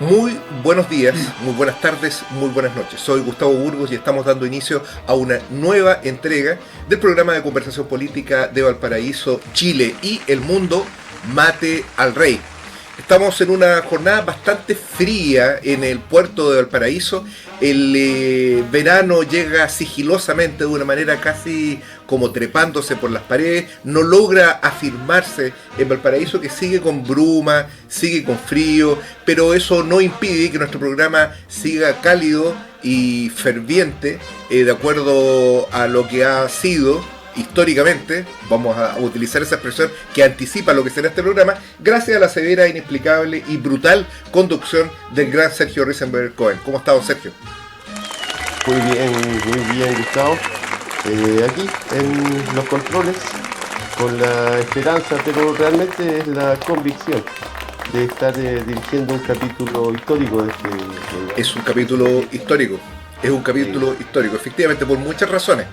Muy buenos días, muy buenas tardes, muy buenas noches. Soy Gustavo Burgos y estamos dando inicio a una nueva entrega del programa de conversación política de Valparaíso, Chile y el mundo, Mate al Rey. Estamos en una jornada bastante fría en el puerto de Valparaíso. El verano llega sigilosamente de una manera casi como trepándose por las paredes. No logra afirmarse en Valparaíso, que sigue con bruma, sigue con frío, pero eso no impide que nuestro programa siga cálido y ferviente, de acuerdo a lo que ha sido históricamente. Vamos a utilizar esa expresión que anticipa lo que será este programa, gracias a la severa, inexplicable y brutal conducción del gran Sergio Risenberg Cohen. ¿Cómo está, don Sergio? Muy bien, Gustavo. Aquí en los controles, con la esperanza, pero realmente es la convicción de estar dirigiendo un capítulo histórico de este programa. Es un capítulo histórico, efectivamente, por muchas razones.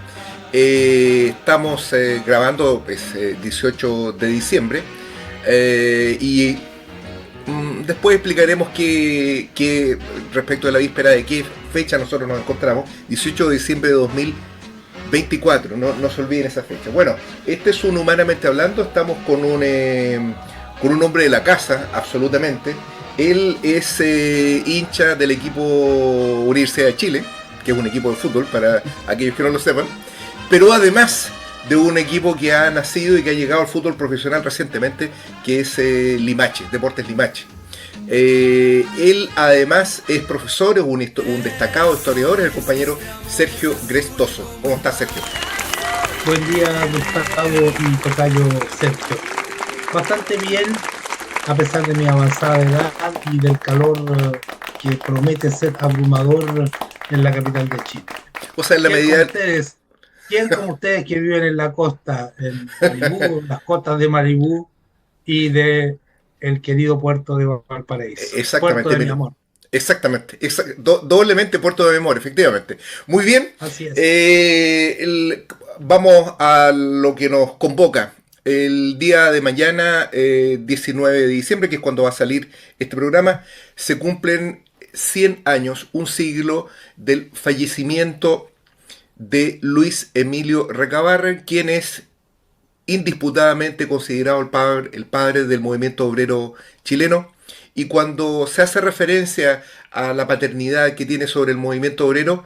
Estamos grabando 18 de diciembre y después explicaremos que respecto de la víspera de qué fecha nosotros nos encontramos. 18 de diciembre de 2024, no se olviden esa fecha. Bueno, este es un Humanamente Hablando. Estamos con un hombre de la casa, absolutamente. Él es hincha del equipo Universidad de Chile, que es un equipo de fútbol para aquellos que no lo sepan, pero además de un equipo que ha nacido y que ha llegado al fútbol profesional recientemente, que es Limache, Deportes Limache. Él además es profesor, es un destacado historiador, es el compañero Sergio Grestoso. ¿Cómo está, Sergio? Buen día, Gustavo y tocayo Sergio. Bastante bien, a pesar de mi avanzada edad y del calor que promete ser abrumador en la capital de Chile. O sea, en la medida... ¿Quién como ustedes que viven en la costa, en Maribú, las costas de Maribú y de el querido puerto de Valparaíso? Exactamente, Puerto de mi amor. Exactamente, doblemente puerto de mi amor, efectivamente. Muy bien, Así es. vamos a lo que nos convoca. El día de mañana, 19 de diciembre, que es cuando va a salir este programa, se cumplen 100 años, un siglo del fallecimiento de Luis Emilio Recabarren, quien es indisputadamente considerado el padre del movimiento obrero chileno. Y cuando se hace referencia a la paternidad que tiene sobre el movimiento obrero,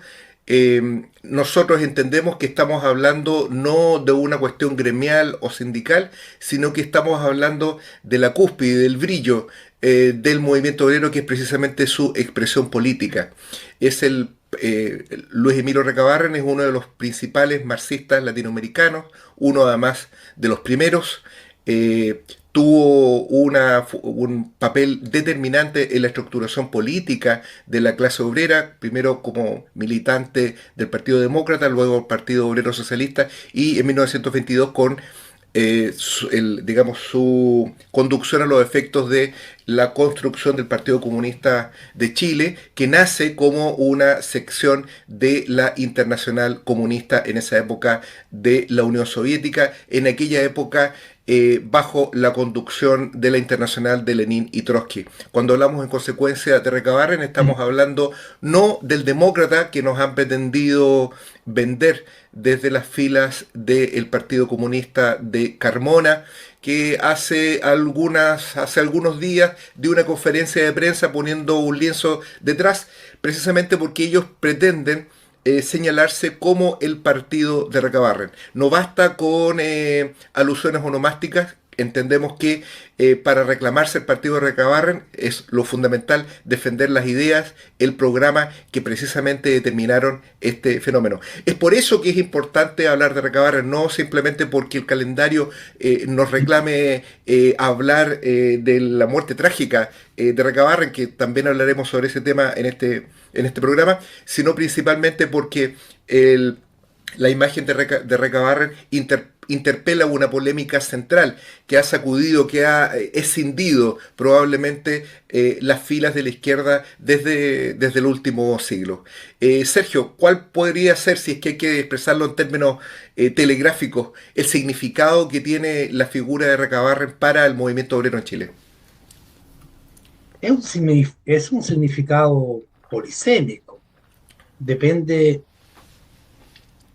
nosotros entendemos que estamos hablando no de una cuestión gremial o sindical, sino que estamos hablando de la cúspide, del brillo del movimiento obrero, que es precisamente su expresión política. Luis Emilio Recabarren es uno de los principales marxistas latinoamericanos, uno además de los primeros. Tuvo un papel determinante en la estructuración política de la clase obrera, primero como militante del Partido Demócrata, luego del Partido Obrero Socialista, y en 1922 con su conducción a los efectos de la construcción del Partido Comunista de Chile, que nace como una sección de la Internacional Comunista en esa época de la Unión Soviética, en aquella época bajo la conducción de la Internacional de Lenin y Trotsky. Cuando hablamos en consecuencia de Recabarren, estamos hablando no del demócrata que nos han pretendido vender desde las filas del Partido Comunista de Carmona, que hace algunos días dio una conferencia de prensa poniendo un lienzo detrás, precisamente porque ellos pretenden señalarse como el partido de Recabarren. No basta con alusiones onomásticas. Entendemos que para reclamarse el partido de Recabarren es lo fundamental defender las ideas, el programa que precisamente determinaron este fenómeno. Es por eso que es importante hablar de Recabarren, no simplemente porque el calendario nos reclame hablar de la muerte trágica de Recabarren, que también hablaremos sobre ese tema en este programa, sino principalmente porque la imagen de Recabarren interpela una polémica central que ha sacudido, que ha escindido probablemente las filas de la izquierda desde el último siglo. Sergio, ¿cuál podría ser, si es que hay que expresarlo en términos telegráficos, el significado que tiene la figura de Recabarren para el movimiento obrero en Chile? Es un significado polisémico. Depende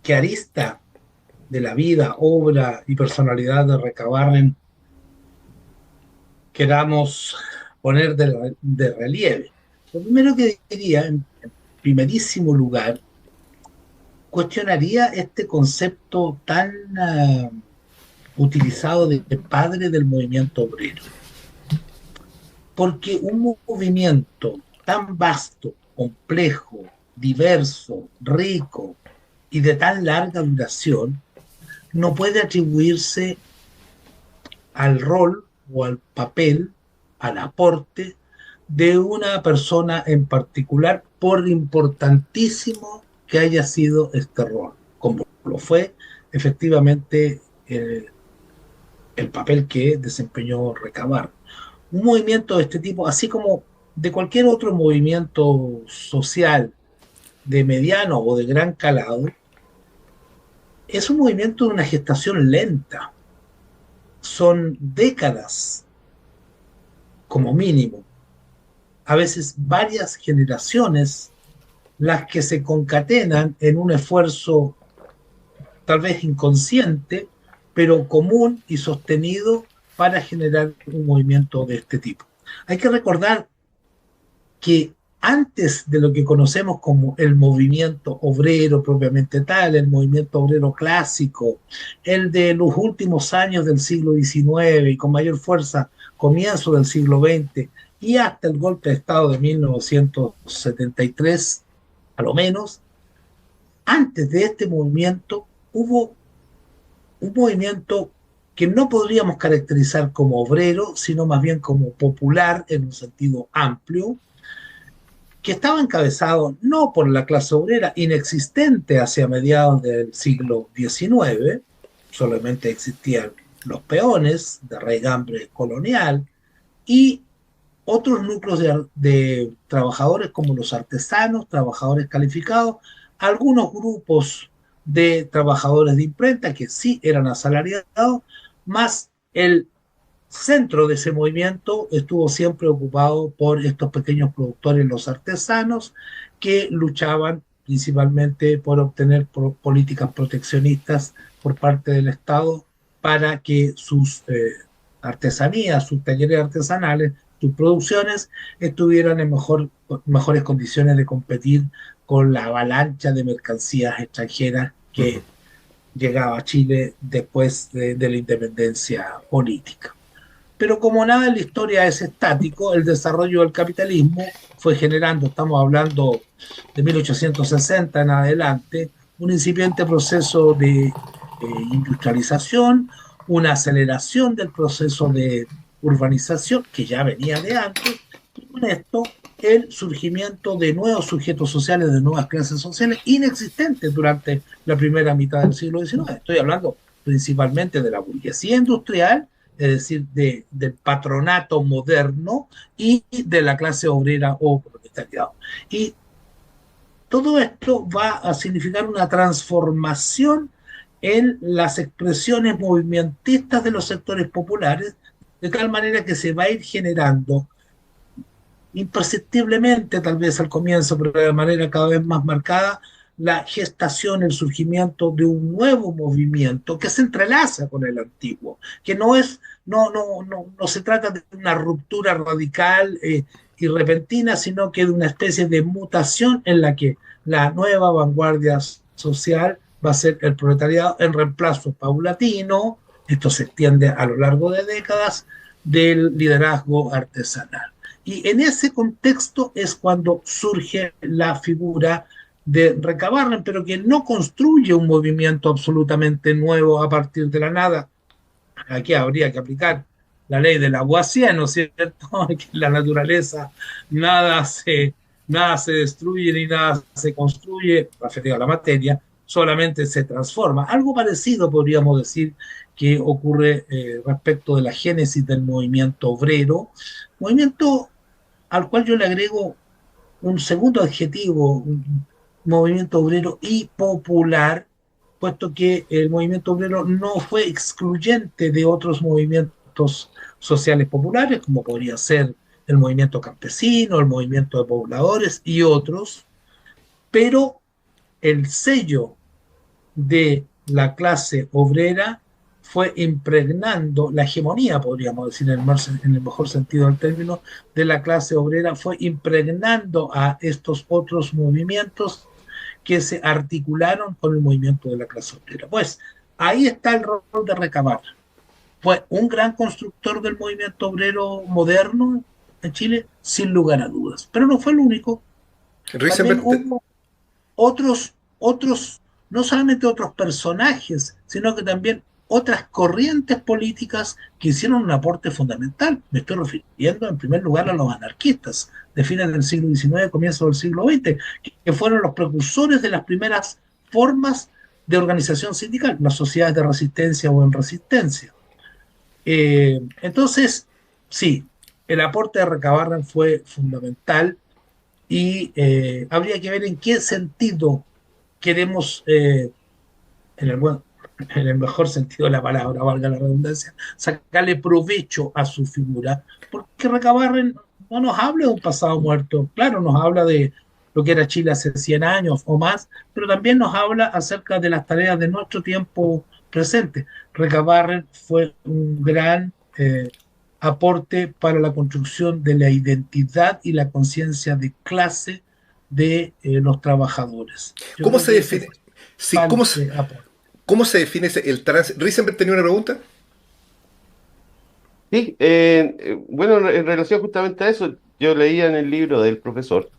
qué arista de la vida, obra y personalidad de Recabarren queramos poner de relieve. Lo primero que diría, en primerísimo lugar, cuestionaría este concepto tan utilizado de padre del movimiento obrero. Porque un movimiento tan vasto, complejo, diverso, rico y de tan larga duración no puede atribuirse al rol o al papel, al aporte de una persona en particular, por importantísimo que haya sido este rol, como lo fue efectivamente el papel que desempeñó Recabar. Un movimiento de este tipo, así como de cualquier otro movimiento social de mediano o de gran calado, es un movimiento de una gestación lenta. Son décadas como mínimo, a veces varias generaciones, las que se concatenan en un esfuerzo tal vez inconsciente, pero común y sostenido para generar un movimiento de este tipo. Hay que recordar que antes de lo que conocemos como el movimiento obrero propiamente tal, el movimiento obrero clásico, el de los últimos años del siglo XIX y con mayor fuerza comienzo del siglo XX y hasta el golpe de Estado de 1973, a lo menos, antes de este movimiento hubo un movimiento que no podríamos caracterizar como obrero, sino más bien como popular en un sentido amplio, que estaba encabezado no por la clase obrera, inexistente hacia mediados del siglo XIX, solamente existían los peones de raigambre colonial y otros núcleos de trabajadores como los artesanos, trabajadores calificados, algunos grupos de trabajadores de imprenta que sí eran asalariados, más el centro de ese movimiento estuvo siempre ocupado por estos pequeños productores, los artesanos, que luchaban principalmente por obtener políticas proteccionistas por parte del Estado para que sus artesanías, sus talleres artesanales, sus producciones estuvieran en mejores condiciones de competir con la avalancha de mercancías extranjeras que llegaba a Chile después de la independencia política. Pero como nada en la historia es estático, el desarrollo del capitalismo fue generando, estamos hablando de 1860 en adelante, un incipiente proceso de industrialización, una aceleración del proceso de urbanización que ya venía de antes, y con esto el surgimiento de nuevos sujetos sociales, de nuevas clases sociales inexistentes durante la primera mitad del siglo XIX. Estoy hablando principalmente de la burguesía industrial, es decir, del patronato moderno y de la clase obrera o proletariado. Y todo esto va a significar una transformación en las expresiones movimentistas de los sectores populares, de tal manera que se va a ir generando imperceptiblemente, tal vez al comienzo, pero de manera cada vez más marcada, la gestación, el surgimiento de un nuevo movimiento que se entrelaza con el antiguo, que no se trata de una ruptura radical y repentina, sino que de una especie de mutación en la que la nueva vanguardia social va a ser el proletariado en reemplazo paulatino, esto se extiende a lo largo de décadas, del liderazgo artesanal. Y en ese contexto es cuando surge la figura de Recabarren, pero que no construye un movimiento absolutamente nuevo a partir de la nada. Aquí habría que aplicar la ley de Lavoisier, ¿no es cierto? Que en la naturaleza nada nada se destruye ni nada se construye, referido a la materia, solamente se transforma. Algo parecido podríamos decir que ocurre respecto de la génesis del movimiento obrero, movimiento al cual yo le agrego un segundo adjetivo, un movimiento obrero y popular, puesto que el movimiento obrero no fue excluyente de otros movimientos sociales populares, como podría ser el movimiento campesino, el movimiento de pobladores y otros, pero el sello de la clase obrera fue impregnando la hegemonía, podríamos decir en el mejor sentido del término, de la clase obrera, fue impregnando a estos otros movimientos que se articularon con el movimiento de la clase obrera. Pues ahí está el rol de Recabarren. Fue un gran constructor del movimiento obrero moderno en Chile, sin lugar a dudas. Pero no fue el único. También hubo otros, no solamente otros personajes, sino que también otras corrientes políticas que hicieron un aporte fundamental. Me estoy refiriendo en primer lugar a los anarquistas de fines del siglo XIX, comienzo del siglo XX, que fueron los precursores de las primeras formas de organización sindical, las sociedades de resistencia o en resistencia. Entonces, sí, el aporte de Recabarren fue fundamental y habría que ver en qué sentido queremos, en el mejor sentido de la palabra, valga la redundancia, sacarle provecho a su figura, porque Recabarren no nos habla de un pasado muerto, claro, nos habla de lo que era Chile hace 100 años o más, pero también nos habla acerca de las tareas de nuestro tiempo presente. Recabarren fue un gran aporte para la construcción de la identidad y la conciencia de clase de los trabajadores. Yo ¿Cómo creo se que define? ese Sí, fue el aporte. ¿cómo se define el trans? ¿Risenberg tenía una pregunta? Sí, bueno, en relación justamente a eso, yo leía en el libro del profesor,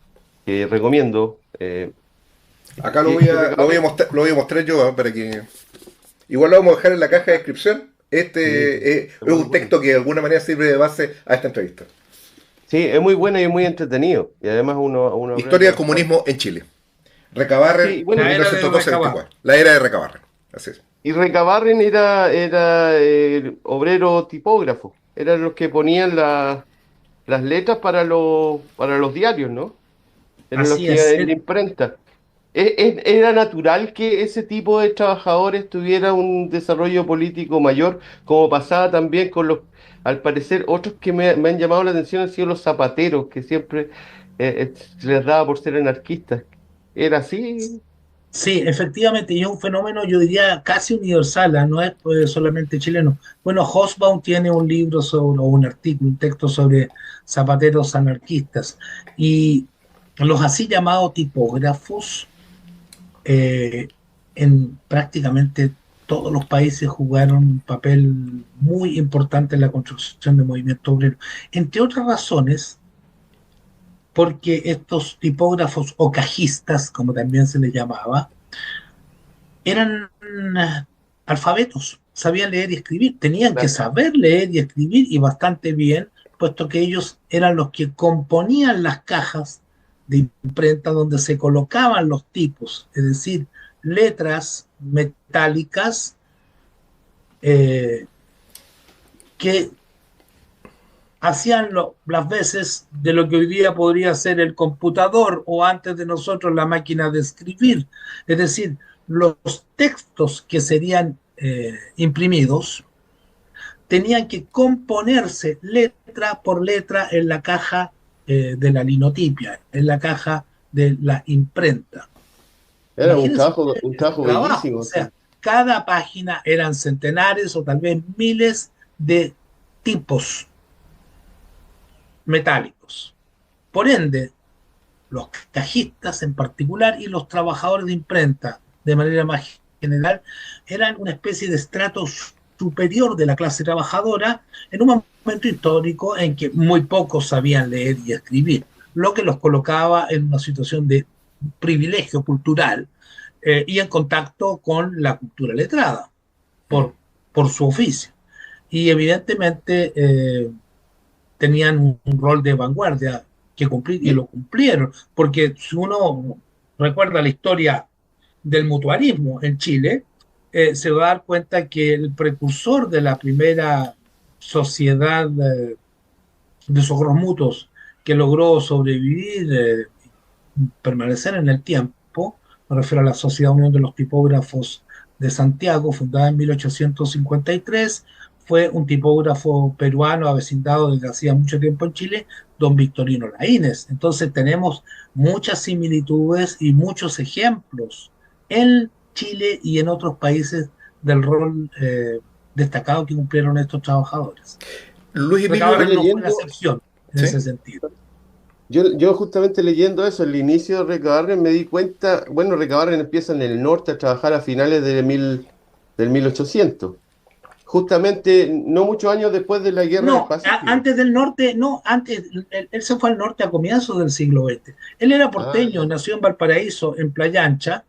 que recomiendo, Acá que lo voy a mostrar yo, para que... Igual lo vamos a dejar en la caja de descripción. sí, Este es muy un bueno. texto que de alguna manera sirve de base a esta entrevista. Sí, es muy bueno y muy entretenido. Y además uno aprende Historia del bastante. comunismo en Chile. Recabarren, Sí, bueno, La era de Recabarren. 1912-24. La era de Recabarren. Así es. y Recabarren era obrero tipógrafo. Eran los que ponían las letras para los diarios, ¿no? Eran los Así que es. iban en la imprenta. ¿Era natural que ese tipo de trabajadores tuviera un desarrollo político mayor, como pasaba también con al parecer, otros que me han llamado la atención han sido los zapateros, que siempre se les daba por ser anarquistas? ¿Era así? Sí, efectivamente, y es un fenómeno, yo diría, casi universal, ¿ah? No es pues, solamente chileno. Bueno, Hobsbawm tiene un libro sobre, o un artículo, un texto sobre zapateros anarquistas, y los así llamados tipógrafos eh, en prácticamente todos los países jugaron un papel muy importante en la construcción del movimiento obrero. Entre otras razones, porque estos tipógrafos o cajistas, como también se les llamaba, eran alfabetos, sabían leer y escribir, tenían que Claro. saber leer y escribir y bastante bien, puesto que ellos eran los que componían las cajas de imprenta donde se colocaban los tipos, es decir, letras metálicas eh, que hacían las veces de lo que hoy día podría ser el computador o antes de nosotros la máquina de escribir. Es decir, los textos que serían imprimidos tenían que componerse letra por letra en la caja de la linotipia, en la caja de la imprenta. Era Imagínense un ese trabajo trabajo, o bellísimo, sí. sea, cada página eran centenares o tal vez miles de tipos metálicos. Por ende, los cajistas en particular y los trabajadores de imprenta de manera más general eran una especie de estrato superior de la clase trabajadora en un momento histórico en que muy pocos sabían leer y escribir, lo que los colocaba en una situación de privilegio cultural y en contacto con la cultura letrada Mm. por su oficio. Y evidentemente tenían un rol de vanguardia que cumplir y Y, lo cumplieron, porque si uno recuerda la historia del mutualismo en Chile, se va a dar cuenta que el precursor de la primera sociedad de socorros mutuos que logró sobrevivir, permanecer en el tiempo, me refiero a la Sociedad Unión de los Tipógrafos de Santiago, fundada en 1853, fue un tipógrafo peruano avecindado desde hacía mucho tiempo en Chile, don Victorino Laínez. Entonces tenemos muchas similitudes y muchos ejemplos en Chile y en otros países del rol destacado que cumplieron estos trabajadores. Luis Emilio, Yo Recabarren no fue la leyendo, excepción en ¿sí? ese sentido. yo justamente leyendo eso, el inicio de Recabarren me di cuenta, bueno, Recabarren empieza en el norte a trabajar a finales del 1800, justamente no muchos años después de la Guerra del No, Pacífico. antes del norte, no, antes, él se fue al norte a comienzos del siglo XX. Él era Ah, porteño, ya. nació en Valparaíso, en Playa Ancha.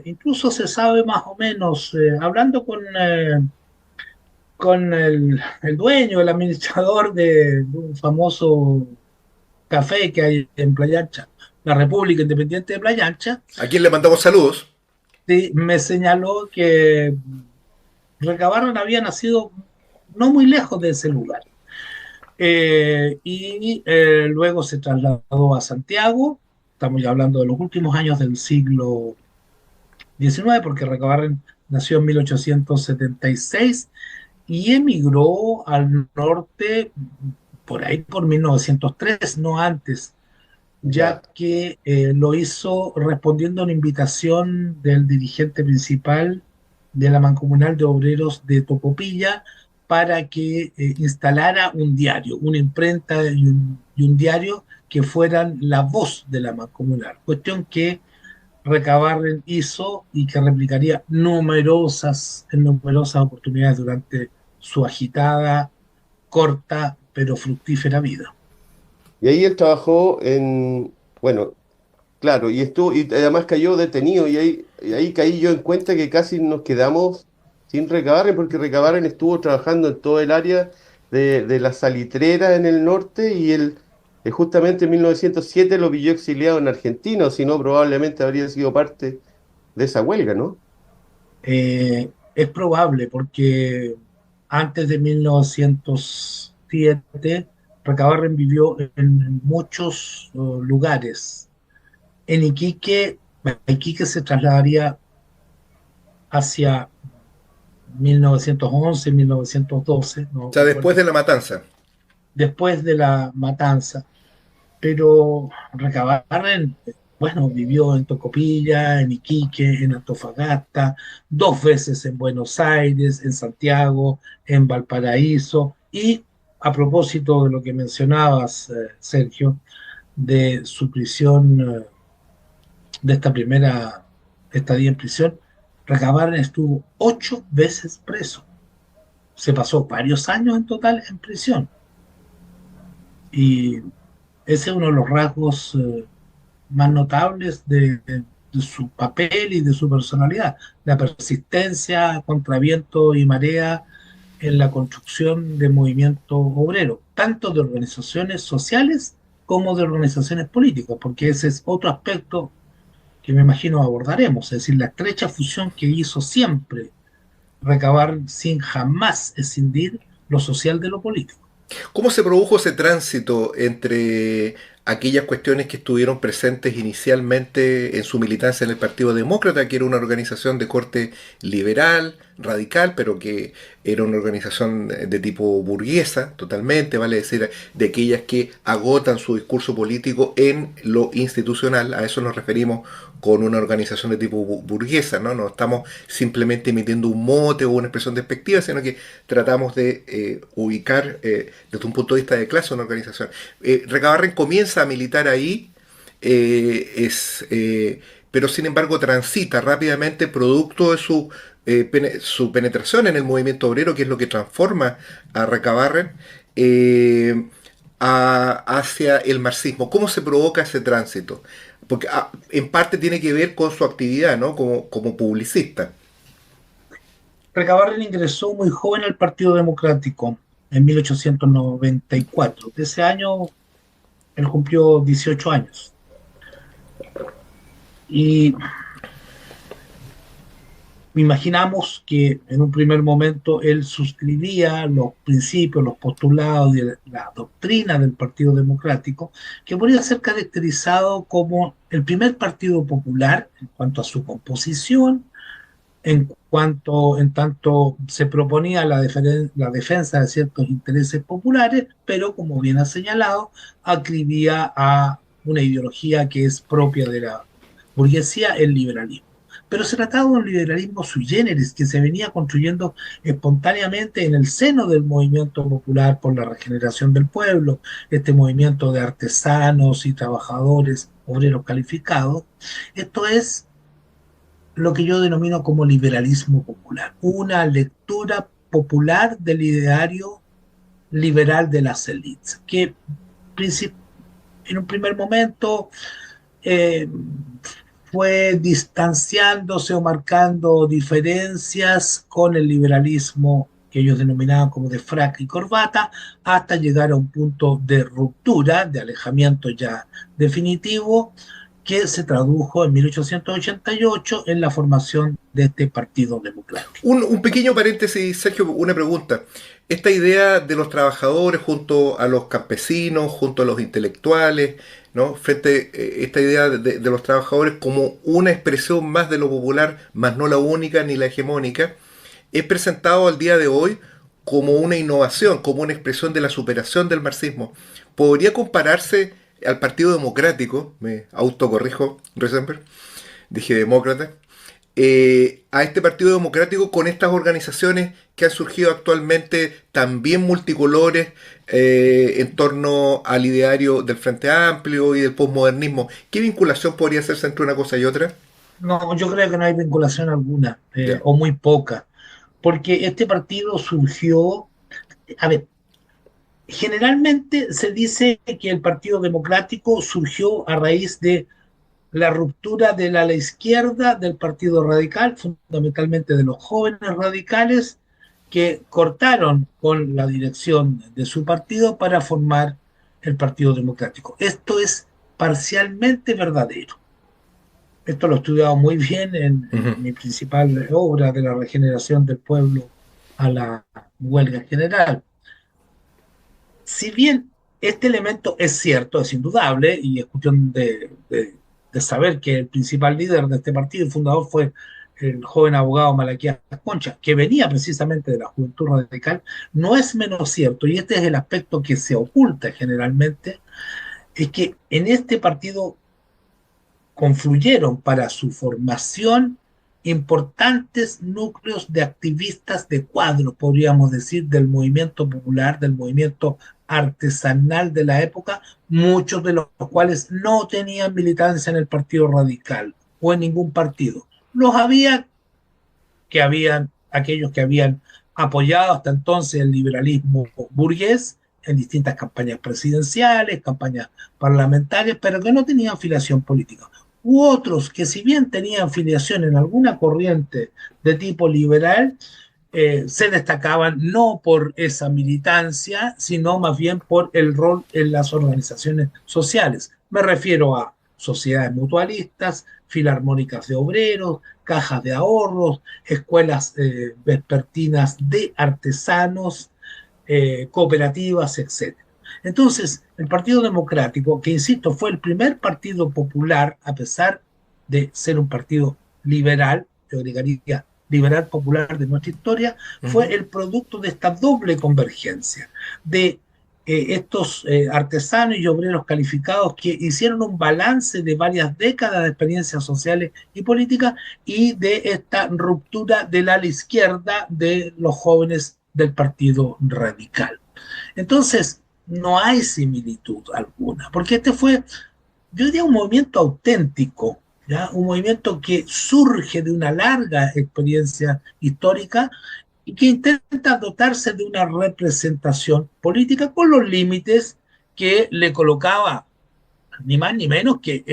Incluso se sabe más o menos, hablando con el dueño, el administrador de un famoso café que hay en Playa Ancha, la República Independiente de Playa Ancha, ¿A quién le mandamos saludos? sí, me señaló que Recabarren había nacido no muy lejos de ese lugar. Luego se trasladó a Santiago, estamos ya hablando de los últimos años del siglo XIX, porque Recabarren nació en 1876 y emigró al norte por ahí por 1903, no antes, ya Ya. que lo hizo respondiendo a una invitación del dirigente principal de la Mancomunal de Obreros de Tocopilla para que instalara un diario, una imprenta y un diario que fueran la voz de la Mancomunal, cuestión que Recabarren hizo y que replicaría en numerosas oportunidades durante su agitada, corta, pero fructífera vida. Y ahí él trabajó bueno, claro, y estuvo, y además cayó detenido, y ahí caí yo en cuenta que casi nos quedamos sin Recabarren, porque Recabarren estuvo trabajando en todo el área de la salitrera en el norte, y él justamente en 1907 lo pilló exiliado en Argentina, o si no, probablemente habría sido parte de esa huelga, ¿no? Es probable porque antes de 1907 Recabarren vivió en muchos lugares. En Iquique se trasladaría hacia 1911, 1912, O no sea, después recuerdo, de la matanza. después de la matanza. Pero Recabarren, bueno, vivió en Tocopilla, en Iquique, en Antofagasta, dos veces en Buenos Aires, en Santiago, en Valparaíso. Y a propósito de lo que mencionabas, Sergio, de su prisión, de esta primera estadía en prisión, Recabarren estuvo 8 veces preso. Se pasó varios años en total en prisión. Y ese es uno de los rasgos más notables de su papel y de su personalidad, la persistencia contra viento y marea en la construcción de movimientos obreros, tanto de organizaciones sociales como de organizaciones políticas, porque ese es otro aspecto que me imagino abordaremos, es decir, la estrecha fusión que hizo siempre Recabar sin jamás escindir lo social de lo político. ¿Cómo se produjo ese tránsito entre aquellas cuestiones que estuvieron presentes inicialmente en su militancia en el Partido Demócrata, que era una organización de corte liberal, radical, pero que era una organización de tipo burguesa, totalmente, vale decir, de aquellas que agotan su discurso político en lo institucional? A eso nos referimos con una organización de tipo burguesa, ¿no? No estamos simplemente emitiendo un mote o una expresión despectiva, sino que tratamos de ubicar desde un punto de vista de clase una organización. Recabarren comienza a militar ahí, pero sin embargo transita rápidamente producto de su penetración en el movimiento obrero, que es lo que transforma a Recabarren hacia el marxismo. ¿Cómo se provoca ese tránsito? Porque en parte tiene que ver con su actividad, ¿no? Como publicista. Recabarren ingresó muy joven al Partido Democrático en 1894. De ese año él cumplió 18 años. Y imaginamos que en un primer momento él suscribía los principios, los postulados y la doctrina del Partido Democrático, que podría ser caracterizado como el primer partido popular en cuanto a su composición, en en tanto se proponía la defensa de ciertos intereses populares, pero como bien ha señalado, acribía a una ideología que es propia de la burguesía, el liberalismo. Pero se trataba de un liberalismo sui generis que se venía construyendo espontáneamente en el seno del movimiento popular por la regeneración del pueblo, este movimiento de artesanos y trabajadores, obreros calificados. Esto es lo que yo denomino como liberalismo popular, una lectura popular del ideario liberal de las élites, que en un primer momento eh, fue distanciándose o marcando diferencias con el liberalismo que ellos denominaban como de frac y corbata, hasta llegar a un punto de ruptura, de alejamiento ya definitivo, que se tradujo en 1888 en la formación de este Partido Democrático. Un pequeño paréntesis, Sergio, una pregunta. Esta idea de los trabajadores junto a los campesinos, junto a los intelectuales, ¿no? Frente a esta idea de los trabajadores como una expresión más de lo popular, más no la única ni la hegemónica, es presentado al día de hoy como una innovación, como una expresión de la superación del marxismo. ¿Podría compararse al Partido Democrático? Me autocorrijo, Rosenberg, dije demócrata. A este Partido Democrático con estas organizaciones que han surgido actualmente también multicolores en torno al ideario del Frente Amplio y del posmodernismo. ¿Qué vinculación podría hacerse entre una cosa y otra? No, yo creo que no hay vinculación alguna, Ya. o muy poca, porque este partido surgió, a ver, generalmente se dice que el Partido Democrático surgió a raíz de la ruptura de la izquierda del Partido Radical, fundamentalmente de los jóvenes radicales que cortaron con la dirección de su partido para formar el Partido Democrático. Esto es parcialmente verdadero. Esto lo he estudiado muy bien en Ujú. mi principal obra de la regeneración del pueblo a la huelga general. Si bien este elemento es cierto, es indudable, y es cuestión de saber que el principal líder de este partido y fundador fue el joven abogado Malaquías Concha, que venía precisamente de la Juventud Radical, no es menos cierto, y este es el aspecto que se oculta generalmente, es que en este partido confluyeron para su formación importantes núcleos de activistas de cuadro, podríamos decir, del movimiento popular, del movimiento artesanal de la época, muchos de los cuales no tenían militancia en el Partido Radical o en ningún partido. Los había que habían aquellos que habían apoyado hasta entonces el liberalismo burgués en distintas campañas presidenciales, campañas parlamentarias, pero que no tenían afiliación política. U otros que si bien tenían afiliación en alguna corriente de tipo liberal, se destacaban no por esa militancia, sino más bien por el rol en las organizaciones sociales. Me refiero a sociedades mutualistas, filarmónicas de obreros, cajas de ahorros, escuelas vespertinas de artesanos, cooperativas, etc. Entonces, el Partido Democrático, que insisto, fue el primer partido popular, a pesar de ser un partido liberal, yo agregaría liberal popular de nuestra historia, fue Ujú. el producto de esta doble convergencia de estos artesanos y obreros calificados que hicieron un balance de varias décadas de experiencias sociales y políticas y de esta ruptura del ala izquierda de los jóvenes del Partido Radical. Entonces, no hay similitud alguna, porque este fue, yo diría, un movimiento auténtico, ¿ya? Un movimiento que surge de una larga experiencia histórica y que intenta dotarse de una representación política con los límites que le colocaba ni más ni menos que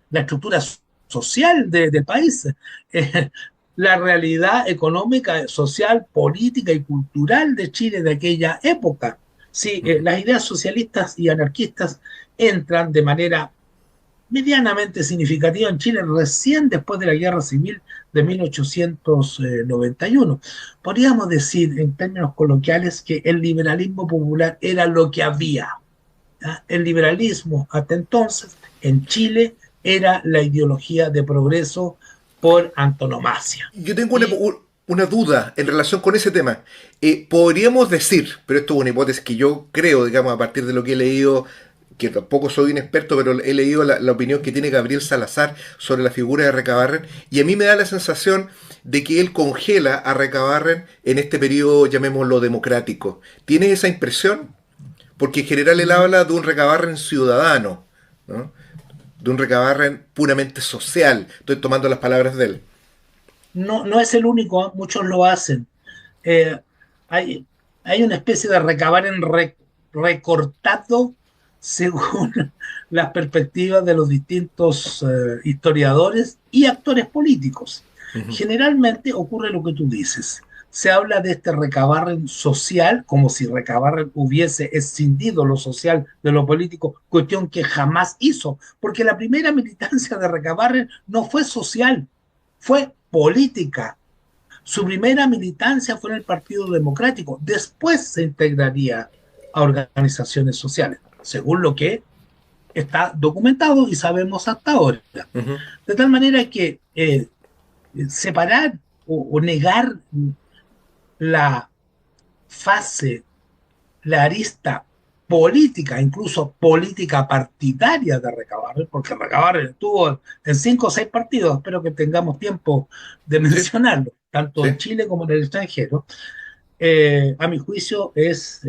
la estructura social del país, eh, la realidad económica, social, política y cultural de Chile de aquella época. Sí, las ideas socialistas y anarquistas entran de manera medianamente significativa en Chile recién después de la Guerra Civil de 1891. Podríamos decir en términos coloquiales que el liberalismo popular era lo que había. ¿Ya? El liberalismo hasta entonces en Chile era la ideología de progreso por antonomasia. Yo tengo Y una duda en relación con ese tema. Podríamos decir, pero esto es una hipótesis que yo creo, digamos, a partir de lo que he leído, que tampoco soy un experto, pero he leído la opinión que tiene Gabriel Salazar sobre la figura de Recabarren, y a mí me da la sensación de que él congela a Recabarren en este periodo, llamémoslo, democrático. ¿Tienes esa impresión? Porque en general él habla de un Recabarren ciudadano, ¿no? De un Recabarren puramente social. Estoy tomando las palabras de él. No, no es el único, ¿eh? Muchos lo hacen. Eh, hay, hay una especie de recabar en recortado según las perspectivas de los distintos historiadores y actores políticos. Ujú. Generalmente ocurre lo que tú dices. Se habla de este recabarren social como si Recabarren hubiese escindido lo social de lo político, cuestión que jamás hizo, porque la primera militancia de Recabarren no fue social, fue política. Su primera militancia fue en el Partido Democrático. Después se integraría a organizaciones sociales, según lo que está documentado y sabemos hasta ahora. Ujú. De tal manera que separar o negar la fase, la arista política, incluso política partidaria de Recabarren, porque Recabarren estuvo en 5 o 6 partidos, espero que tengamos tiempo de Sí, mencionarlo, tanto sí. en Chile como en el extranjero, a mi juicio es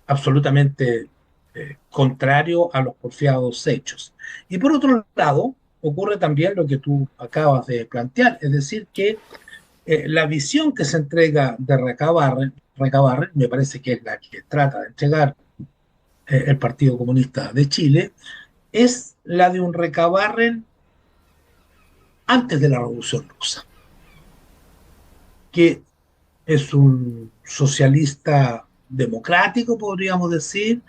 absolutamente contrario a los porfiados hechos. Y por otro lado, ocurre también lo que tú acabas de plantear, es decir, que la visión que se entrega de Recabarren, me parece que es la que trata de entregar el Partido Comunista de Chile, es la de un Recabarren antes de la Revolución Rusa, que es un socialista democrático, podríamos decir,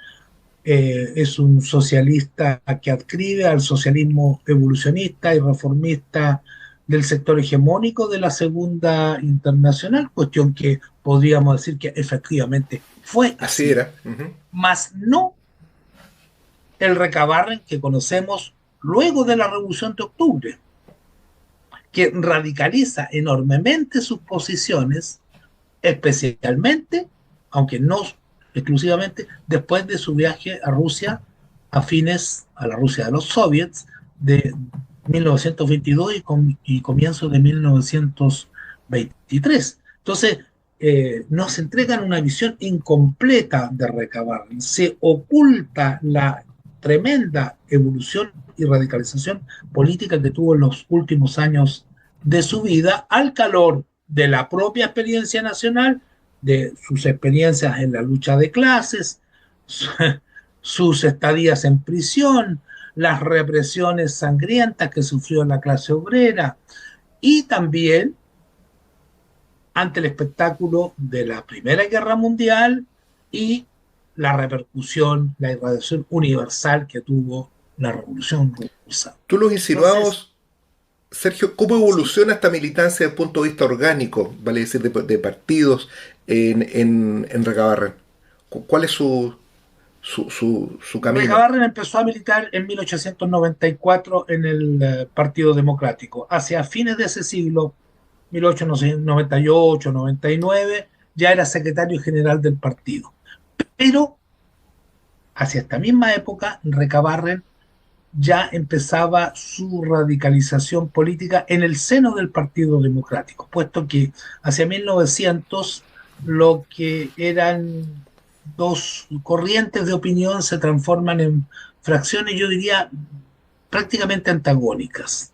es un socialista que adscribe al socialismo evolucionista y reformista del sector hegemónico de la Segunda Internacional, cuestión que podríamos decir que efectivamente fue Así así, era. Ujú. mas no el Recabarren que conocemos luego de la Revolución de Octubre, que radicaliza enormemente sus posiciones, especialmente, aunque no exclusivamente, después de su viaje a Rusia, a la Rusia de los soviets, de 1922 y comienzo de 1923. Entonces, nos entregan una visión incompleta de Recabar. Se oculta la tremenda evolución y radicalización política que tuvo en los últimos años de su vida al calor de la propia experiencia nacional, de sus experiencias en la lucha de clases, sus estadías en prisión, las represiones sangrientas que sufrió la clase obrera y también ante el espectáculo de la Primera Guerra Mundial y la repercusión, la irradiación universal que tuvo la Revolución Rusa. Tú los Entonces, insinuados, Sergio, ¿cómo sí, evoluciona esta militancia desde el punto de vista orgánico, vale decir, de partidos en Recabarren? ¿Cuál es su camino? Recabarren empezó a militar en 1894 en el Partido Democrático. Hacia fines de ese siglo, 1898, 99, ya era secretario general del partido. Pero hacia esta misma época, Recabarren ya empezaba su radicalización política en el seno del Partido Democrático, puesto que hacia 1900 lo que eran dos corrientes de opinión se transforman en fracciones, yo diría, prácticamente antagónicas.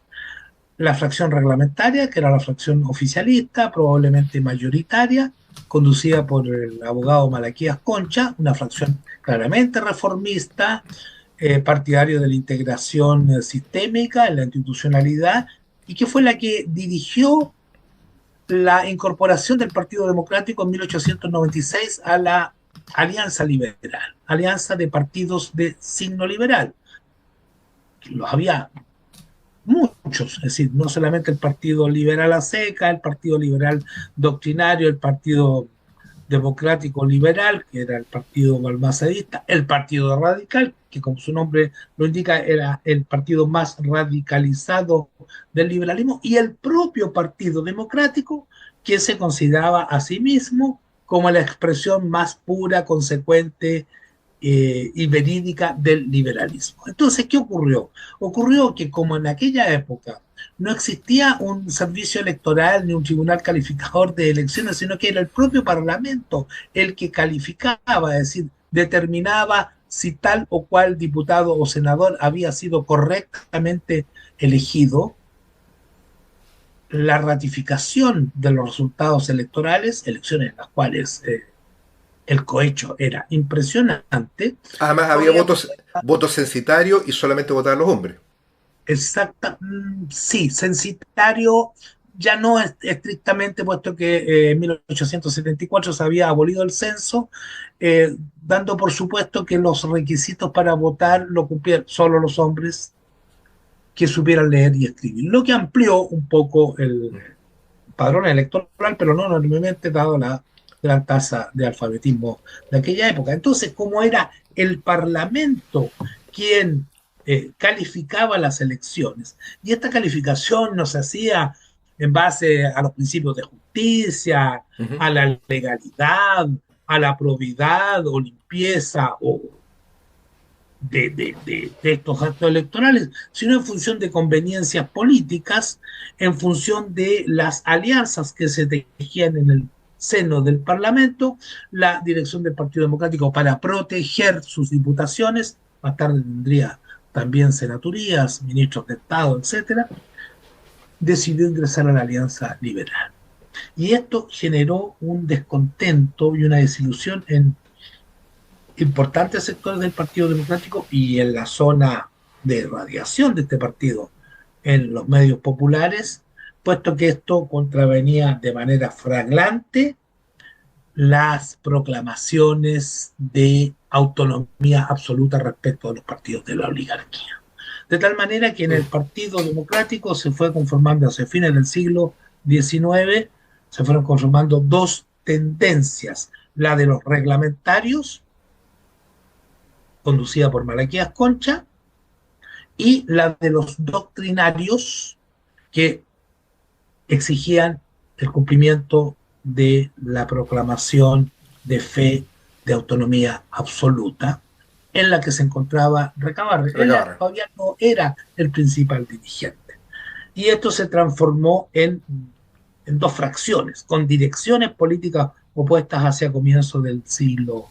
La fracción reglamentaria, que era la fracción oficialista, probablemente mayoritaria, conducida por el abogado Malaquías Concha, una fracción claramente reformista, partidario de la integración sistémica, en la institucionalidad, y que fue la que dirigió la incorporación del Partido Democrático en 1896 a la Alianza Liberal, alianza de partidos de signo liberal. Los había muchos, es decir, no solamente el Partido Liberal a seca, el Partido Liberal Doctrinario, el Partido Democrático Liberal, que era el partido balmacedista, el Partido Radical, que como su nombre lo indica, era el partido más radicalizado del liberalismo, y el propio Partido Democrático, que se consideraba a sí mismo como la expresión más pura, consecuente y verídica del liberalismo. Entonces, ¿qué ocurrió? Ocurrió que como en aquella época no existía un servicio electoral ni un tribunal calificador de elecciones, sino que era el propio Parlamento el que calificaba, es decir, determinaba si tal o cual diputado o senador había sido correctamente elegido. La ratificación de los resultados electorales, elecciones en las cuales el cohecho era impresionante, Además había podía votos censitarios y solamente votaban los hombres. sí, censitario ya no es estrictamente, puesto que en 1874 se había abolido el censo, dando por supuesto que los requisitos para votar lo cumplían solo los hombres que supieran leer y escribir, lo que amplió un poco el padrón electoral, pero no enormemente dado la gran tasa de alfabetismo de aquella época. Entonces, como era el Parlamento quien calificaba las elecciones, y esta calificación no se hacía en base a los principios de justicia, Ujú. a la legalidad, a la probidad o limpieza o de estos actos electorales, sino en función de conveniencias políticas, en función de las alianzas que se tejían en el seno del Parlamento, la dirección del Partido Democrático para proteger sus diputaciones, más tarde tendría también senaturías, ministros de Estado, etcétera, decidió ingresar a la Alianza Liberal. Y esto generó un descontento y una desilusión en importantes sectores del Partido Democrático y en la zona de radiación de este partido en los medios populares, puesto que esto contravenía de manera flagrante las proclamaciones de autonomía absoluta respecto a los partidos de la oligarquía. De tal manera que en el Partido Democrático se fue conformando hacia fines del siglo XIX, se fueron conformando dos tendencias, la de los reglamentarios, conducida por Malaquías Concha, y la de los doctrinarios que exigían el cumplimiento de la proclamación de fe de autonomía absoluta en la que se encontraba Recabarren. Él todavía no era el principal dirigente. Y esto se transformó en dos fracciones, con direcciones políticas opuestas hacia comienzos del siglo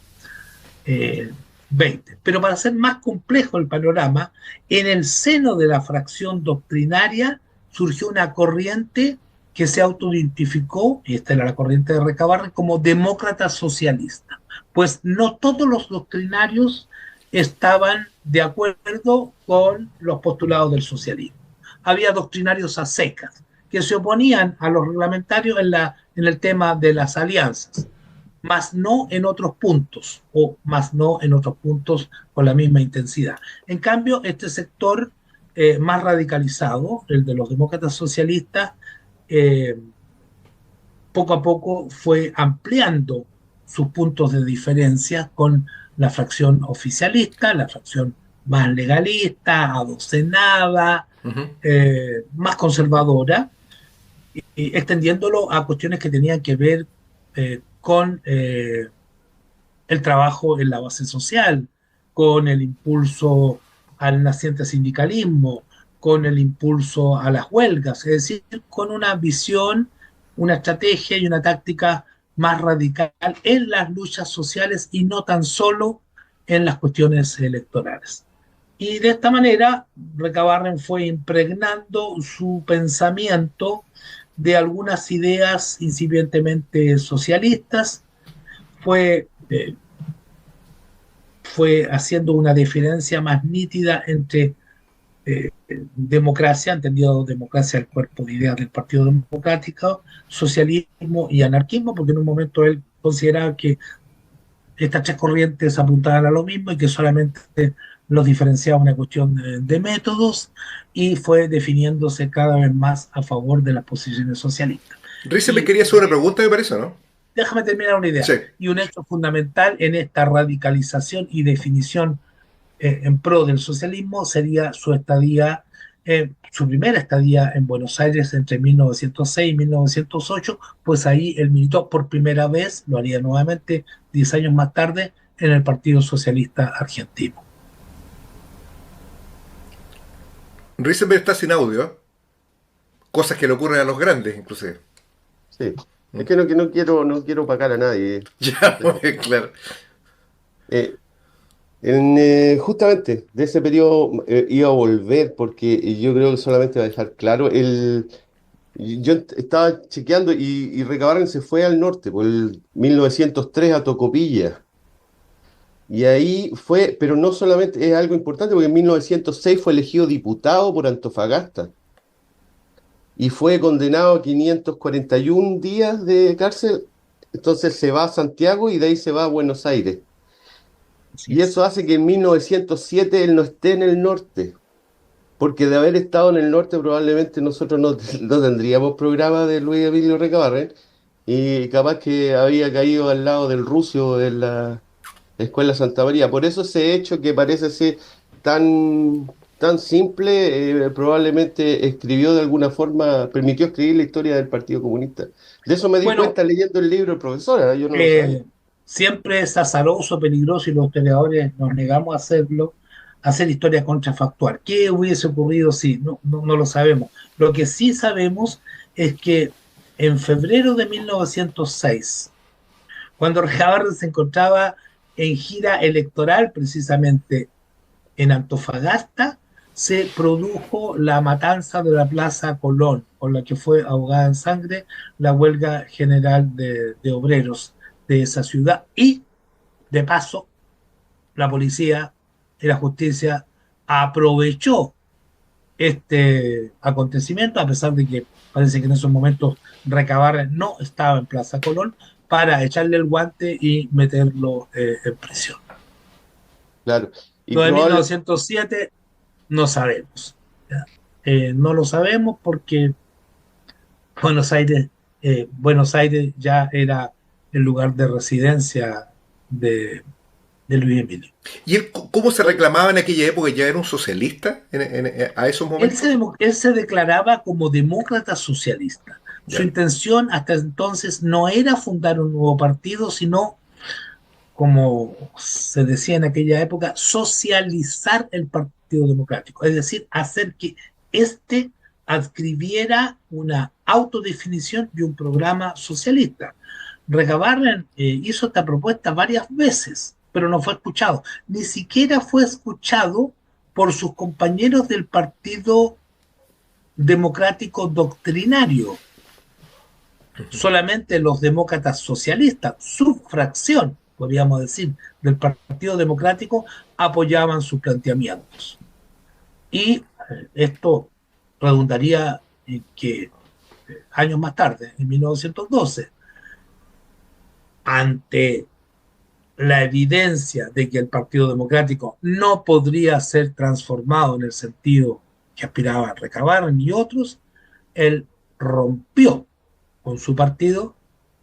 XX. Pero para hacer más complejo el panorama, en el seno de la fracción doctrinaria surgió una corriente que se autoidentificó, y esta era la corriente de Recabarren, como demócrata socialista. Pues no todos los doctrinarios estaban de acuerdo con los postulados del socialismo. Había doctrinarios a secas, que se oponían a los reglamentarios en el tema de las alianzas, más no en otros puntos, o más no en otros puntos con la misma intensidad. En cambio, este sector más radicalizado, el de los demócratas socialistas, poco a poco fue ampliando sus puntos de diferencia con la fracción oficialista, la fracción más legalista, adocenada, más conservadora, y extendiéndolo a cuestiones que tenían que ver con el trabajo en la base social, con el impulso al naciente sindicalismo, con el impulso a las huelgas, es decir, con una visión, una estrategia y una táctica más radical en las luchas sociales y no tan solo en las cuestiones electorales. Y de esta manera, Recabarren fue impregnando su pensamiento de algunas ideas incipientemente socialistas, fue haciendo una diferencia más nítida entre democracia, entendido democracia el cuerpo de ideas del Partido Democrático, socialismo y anarquismo, porque en un momento él consideraba que estas tres corrientes apuntaban a lo mismo y que solamente los diferenciaba una cuestión de métodos, y fue definiéndose cada vez más a favor de las posiciones socialistas. Rice me quería hacer una pregunta, me parece, ¿no? Déjame terminar una idea. Sí. Y un hecho fundamental en esta radicalización y definición en pro del socialismo sería su estadía su primera estadía en Buenos Aires entre 1906 y 1908, pues ahí él militó por primera vez, lo haría nuevamente 10 años más tarde, en el Partido Socialista Argentino. Risenberg está sin audio, cosas que le ocurren a los grandes, inclusive. Sí. Es que no quiero pagar a nadie. Ya, muy claro. Eh, Justamente de ese periodo iba a volver porque yo creo que solamente va a dejar claro yo estaba chequeando y Recabarren se fue al norte por el 1903 a Tocopilla. Y ahí fue, pero no solamente es algo importante porque en 1906 fue elegido diputado por Antofagasta y fue condenado a 541 días de cárcel. Entonces se va a Santiago y de ahí se va a Buenos Aires. Así Y es. eso hace que en 1907 él no esté en el norte, porque de haber estado en el norte probablemente nosotros no tendríamos programa de Luis Emilio Recabarren y capaz que había caído al lado del Rucio de la Escuela Santa María. Por eso ese hecho que parece ser tan simple, probablemente escribió de alguna forma, permitió escribir la historia del Partido Comunista. De eso me di Bueno, cuenta leyendo el libro del profesor, yo no lo sabía. eh, siempre es azaroso, peligroso y los historiadores nos negamos a hacerlo, hacer historia contrafactual. ¿Qué hubiese ocurrido si? No lo sabemos. Lo que sí sabemos es que en febrero de 1906, cuando Recabarren se encontraba en gira electoral precisamente en Antofagasta, se produjo la matanza de la Plaza Colón, con la que fue ahogada en sangre la huelga general de obreros de esa ciudad. Y, de paso, la policía y la justicia aprovechó este acontecimiento, a pesar de que parece que en esos momentos Recabarren no estaba en Plaza Colón, para echarle el guante y meterlo en prisión. Claro. Y Lo de probablemente 1907 no sabemos. ¿Ya? No lo sabemos porque Buenos Aires ya era el lugar de residencia de, de Luis Emilio. ¿Y él cómo se reclamaba en aquella época? ¿Ya era un socialista a esos momentos? Él se declaraba como demócrata socialista. Su Ya. intención hasta entonces no era fundar un nuevo partido, sino, como se decía en aquella época, socializar el Partido Democrático, es decir, hacer que éste adscribiera una autodefinición y un programa socialista. Recabarren hizo esta propuesta varias veces, pero no fue escuchado. Ni siquiera fue escuchado por sus compañeros del Partido Democrático Doctrinario. Solamente los demócratas socialistas, su fracción, podríamos decir, del Partido Democrático, apoyaban sus planteamientos. Y esto redundaría en que años más tarde, en 1912, ante la evidencia de que el Partido Democrático no podría ser transformado en el sentido que aspiraba a recabar ni otros, él rompió con su partido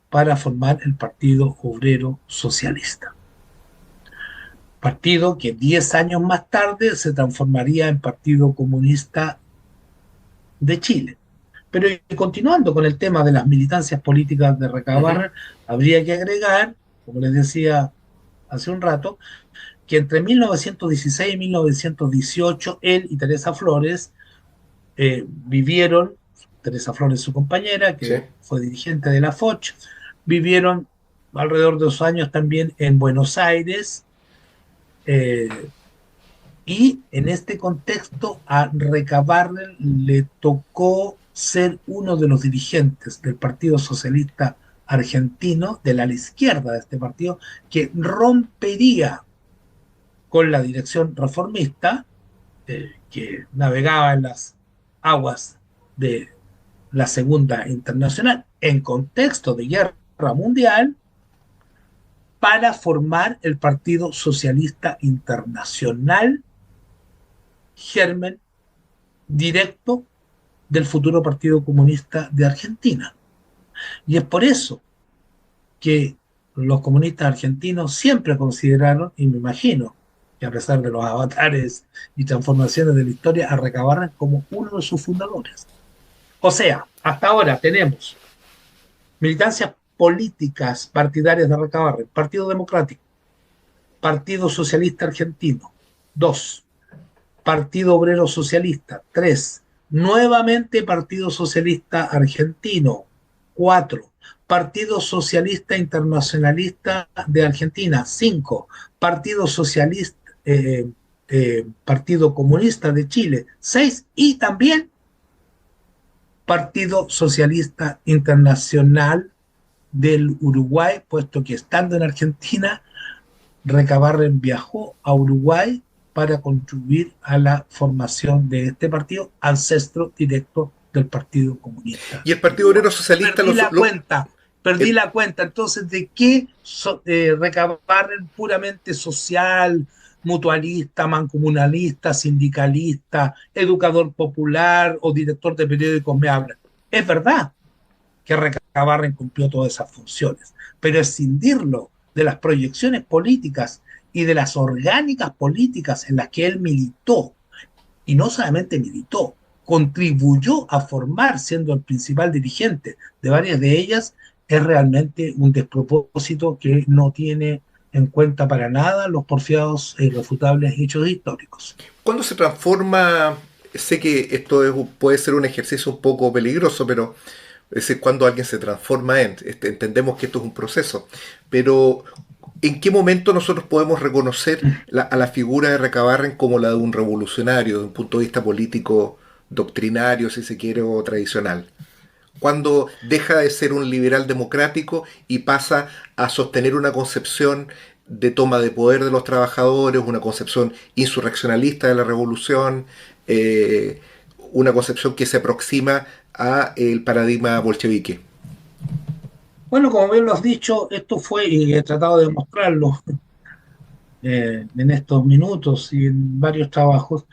para formar el Partido Obrero Socialista. Partido que 10 años más tarde se transformaría en Partido Comunista de Chile. Pero continuando con el tema de las militancias políticas de Recabarren, habría que agregar, como les decía hace un rato, que entre 1916 y 1918 él y Teresa Flores vivieron, Teresa Flores su compañera, Sí. que fue dirigente de la FOCH, vivieron alrededor de 2 años también en Buenos Aires, eh, y en este contexto a Recabarren le tocó ser uno de los dirigentes del Partido Socialista Argentino, de la izquierda de este partido, que rompería con la dirección reformista que navegaba en las aguas de la Segunda Internacional en contexto de guerra mundial para formar el Partido Socialista Internacional, germen directo del futuro Partido Comunista de Argentina. Y es por eso que los comunistas argentinos siempre consideraron, y me imagino que a pesar de los avatares y transformaciones de la historia, a Recabarren como uno de sus fundadores. O sea, hasta ahora tenemos militancias políticas partidarias de Recabarren: Partido Democrático, Partido Socialista Argentino; 2, Partido Obrero Socialista; 3, nuevamente Partido Socialista Argentino; 4, Partido Socialista Internacionalista de Argentina; 5, Partido Socialista, Partido Comunista de Chile; 6, y también Partido Socialista Internacional del Uruguay, puesto que estando en Argentina, Recabarren viajó a Uruguay para contribuir a la formación de este partido, ancestro directo del Partido Comunista Y el del Partido Uruguay. Obrero Socialista Perdí eh, la cuenta, entonces, de qué Recabarren puramente social, mutualista, mancomunalista, sindicalista, educador popular o director de periódicos me habla. Es verdad que Recabarren cumplió todas esas funciones, pero escindirlo de las proyecciones políticas y de las orgánicas políticas en las que él militó, y no solamente militó, contribuyó a formar, siendo el principal dirigente de varias de ellas, es realmente un despropósito que no tiene en cuenta para nada los porfiados e irrefutables hechos históricos. ¿Cuándo se transforma? Sé que puede ser un ejercicio un poco peligroso, pero es decir, cuando alguien se transforma entendemos que esto es un proceso, pero ¿en qué momento nosotros podemos reconocer a la figura de Recabarren como la de un revolucionario, desde un punto de vista político, doctrinario, si se quiere, o tradicional? Cuando deja de ser un liberal democrático y pasa a sostener una concepción de toma de poder de los trabajadores, una concepción insurreccionalista de la revolución, eh, una concepción que se aproxima a el paradigma bolchevique. Bueno, como bien lo has dicho, esto fue, y he tratado de demostrarlo en estos minutos y en varios trabajos,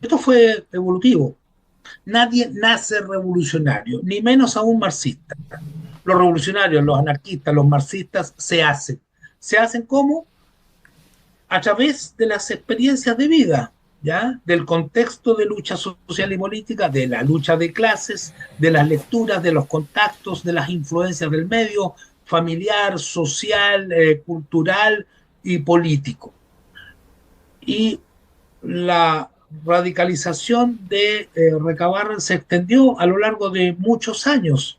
esto fue evolutivo. Nadie nace revolucionario, ni menos aún marxista. Los revolucionarios, los anarquistas, los marxistas se hacen. ¿Se hacen cómo? A través de las experiencias de vida, ¿ya? Del contexto de lucha social y política, de la lucha de clases, de las lecturas, de los contactos, de las influencias del medio familiar, social, cultural y político. Y la radicalización de Recabarren se extendió a lo largo de muchos años,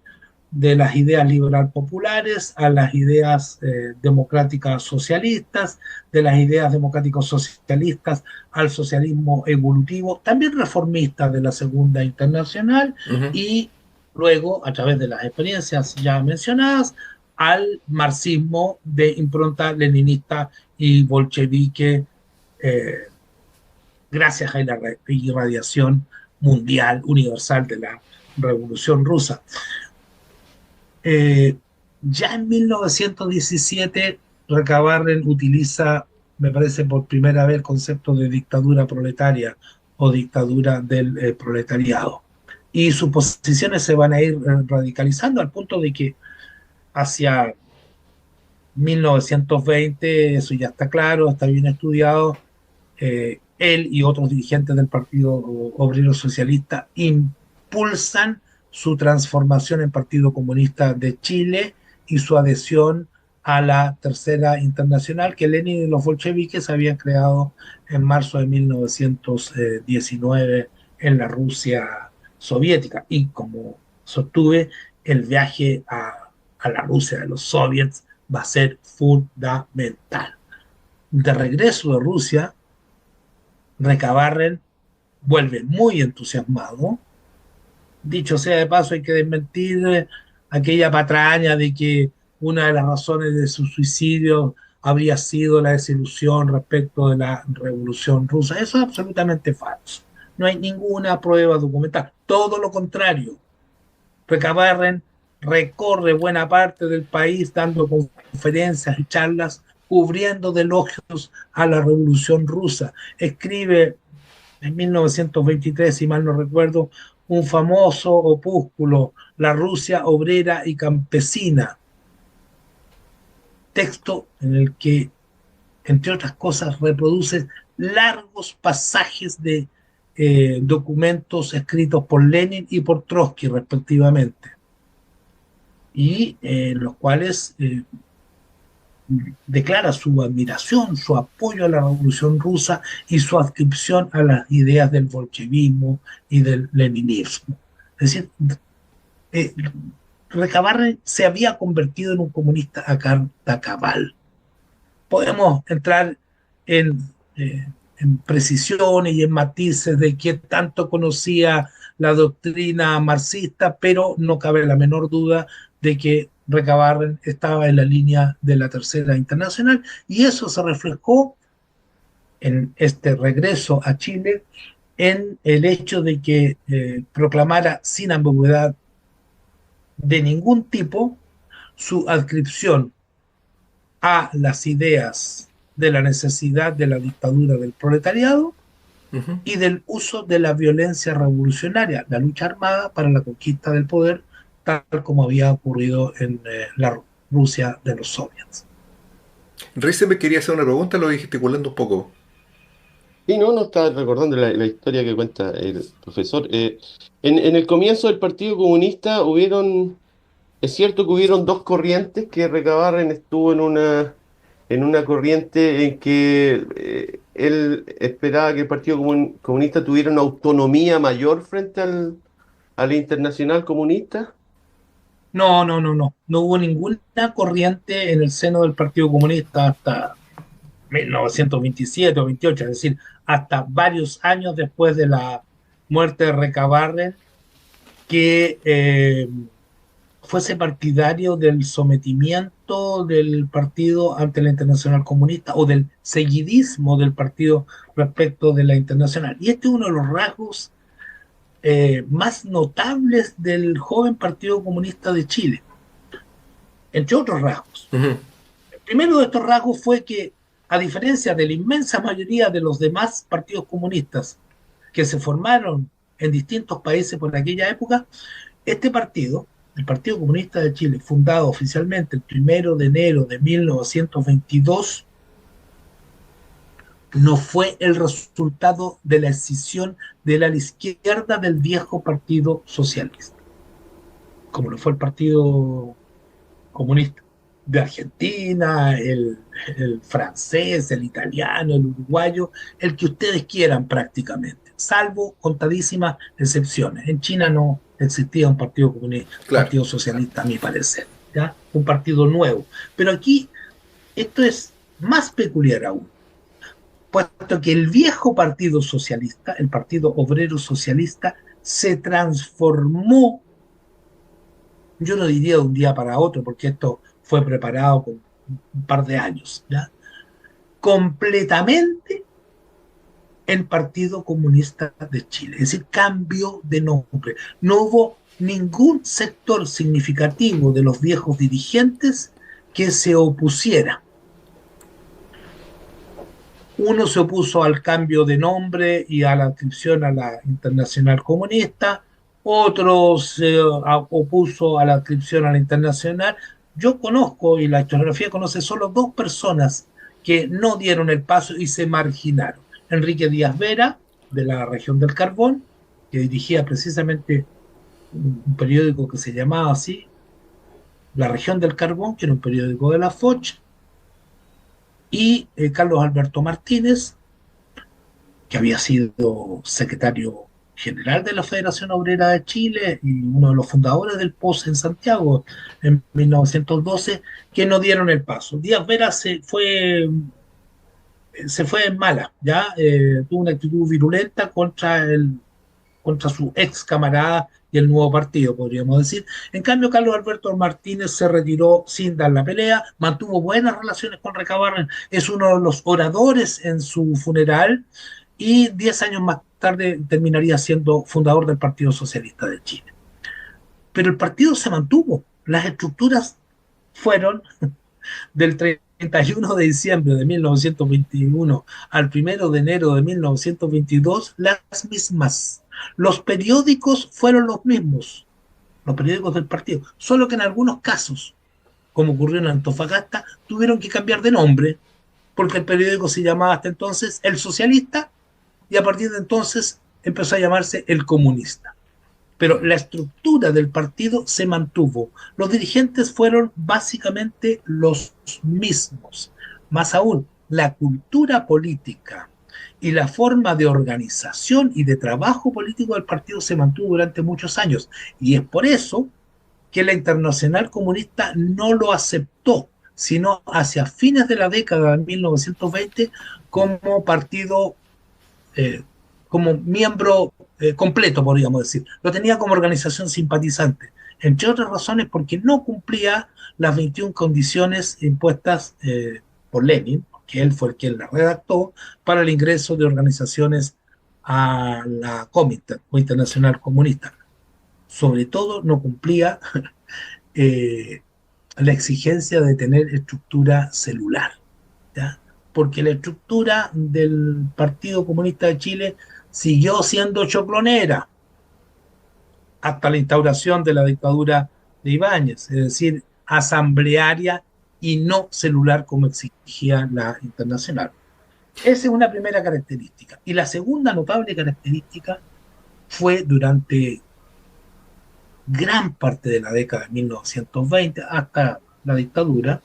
de las ideas liberal populares a las ideas democráticas socialistas, de las ideas democráticos socialistas al socialismo evolutivo, también reformista de la Segunda Internacional, Uh -huh. y luego, a través de las experiencias ya mencionadas, al marxismo de impronta leninista y bolchevique, eh, gracias a la irradiación mundial, universal de la Revolución Rusa. Ya en 1917, Recabarren utiliza, me parece por primera vez, el concepto de dictadura proletaria o dictadura del proletariado. Y sus posiciones se van a ir radicalizando al punto de que hacia 1920, eso ya está claro, está bien estudiado, él y otros dirigentes del Partido Obrero Socialista impulsan su transformación en Partido Comunista de Chile y su adhesión a la Tercera Internacional que Lenin y los bolcheviques habían creado en marzo de 1919 en la Rusia soviética. Y como sostuve, el viaje a la Rusia de los soviets va a ser fundamental. De regreso de Rusia, Recabarren vuelve muy entusiasmado. Dicho sea de paso, hay que desmentir aquella patraña de que una de las razones de su suicidio habría sido la desilusión respecto de la Revolución Rusa. Eso es absolutamente falso. No hay ninguna prueba documental. Todo lo contrario. Recabarren recorre buena parte del país dando conferencias y charlas cubriendo de elogios a la Revolución Rusa. Escribe en 1923, si mal no recuerdo, un famoso opúsculo, La Rusia obrera y campesina, texto en el que entre otras cosas, reproduce largos pasajes de documentos escritos por Lenin y por Trotsky, respectivamente, y los cuales declara su admiración, su apoyo a la Revolución Rusa y su adscripción a las ideas del bolchevismo y del leninismo. Es decir, eh, Recabarren se había convertido en un comunista a carta cabal. Podemos entrar en, en precisiones y en matices de qué tanto conocía la doctrina marxista, pero no cabe la menor duda de que Recabarren estaba en la línea de la Tercera Internacional, y eso se reflejó en este regreso a Chile en el hecho de que proclamara sin ambigüedad de ningún tipo su adscripción a las ideas de la necesidad de la dictadura del proletariado Ujú. y del uso de la violencia revolucionaria, la lucha armada para la conquista del poder, tal como había ocurrido en la Rusia de los soviets. Recién me quería hacer una pregunta, lo dije gesticulando un poco. Y no, no estaba recordando la historia que cuenta el profesor. En el comienzo del Partido Comunista es cierto que hubieron dos corrientes, que Recabarren estuvo en una corriente en que él esperaba que el Partido Comunista tuviera una autonomía mayor frente a la Internacional Comunista. No, no, no, no. No hubo ninguna corriente en el seno del Partido Comunista hasta 1927 o 28, es decir, hasta varios años después de la muerte de Recabarren, que fuese partidario del sometimiento del partido ante la Internacional Comunista o del seguidismo del partido respecto de la Internacional. Y este es uno de los rasgos más notables del joven Partido Comunista de Chile, entre otros rasgos. Ujú. El primero de estos rasgos fue que, a diferencia de la inmensa mayoría de los demás partidos comunistas que se formaron en distintos países por aquella época, este partido, el Partido Comunista de Chile, fundado oficialmente el 1 de enero de 1922, no fue el resultado de la escisión de la izquierda del viejo Partido Socialista, como lo fue el Partido Comunista de Argentina, el francés, el italiano, el uruguayo, el que ustedes quieran prácticamente, salvo contadísimas excepciones. En China no existía un partido comunista, Claro. partido socialista, a mi parecer, ¿ya? Un partido nuevo. Pero aquí esto es más peculiar aún, puesto que el viejo Partido Socialista, el Partido Obrero Socialista, se transformó, yo no diría de un día para otro, porque esto fue preparado con un par de años, ¿ya? Completamente el Partido Comunista de Chile, es decir, cambio de nombre. No hubo ningún sector significativo de los viejos dirigentes que se opusiera. Uno se opuso al cambio de nombre y a la adscripción a la Internacional Comunista, otro se opuso a la adscripción a la Internacional. Yo conozco, y la historiografía conoce, solo dos personas que no dieron el paso y se marginaron. Enrique Díaz Vera, de la región del Carbón, que dirigía precisamente un periódico que se llamaba así, La Región del Carbón, que era un periódico de la Foch, y Carlos Alberto Martínez, que había sido secretario general de la Federación Obrera de Chile y uno de los fundadores del POS en Santiago en 1912, que no dieron el paso. Díaz Vera se fue en mala, ¿ya? Tuvo una actitud virulenta contra su ex camarada y el nuevo partido, podríamos decir. En cambio, Carlos Alberto Martínez se retiró sin dar la pelea, mantuvo buenas relaciones con Recabarren, es uno de los oradores en su funeral, y 10 años más tarde terminaría siendo fundador del Partido Socialista de Chile. Pero el partido se mantuvo, las estructuras fueron del 31 de diciembre de 1921 al 1 de enero de 1922 las mismas. Los periódicos fueron los mismos, los periódicos del partido, solo que en algunos casos, como ocurrió en Antofagasta, tuvieron que cambiar de nombre, porque el periódico se llamaba hasta entonces El Socialista y a partir de entonces empezó a llamarse El Comunista. Pero la estructura del partido se mantuvo. Los dirigentes fueron básicamente los mismos. Más aún, la cultura política y la forma de organización y de trabajo político del partido se mantuvo durante muchos años. Y es por eso que la Internacional Comunista no lo aceptó, sino hacia fines de la década de 1920 como partido, como miembro completo, podríamos decir. Lo tenía como organización simpatizante, entre otras razones porque no cumplía las 21 condiciones impuestas por Lenin, que él fue el quien la redactó, para el ingreso de organizaciones a la Comintern, o Internacional Comunista. Sobre todo no cumplía eh, la exigencia de tener estructura celular, ¿ya? Porque la estructura del Partido Comunista de Chile siguió siendo choclonera hasta la instauración de la dictadura de Ibáñez, es decir, asamblearia y no celular como exigía la internacional. Esa es una primera característica. Y la segunda notable característica fue durante gran parte de la década de 1920 hasta la dictadura,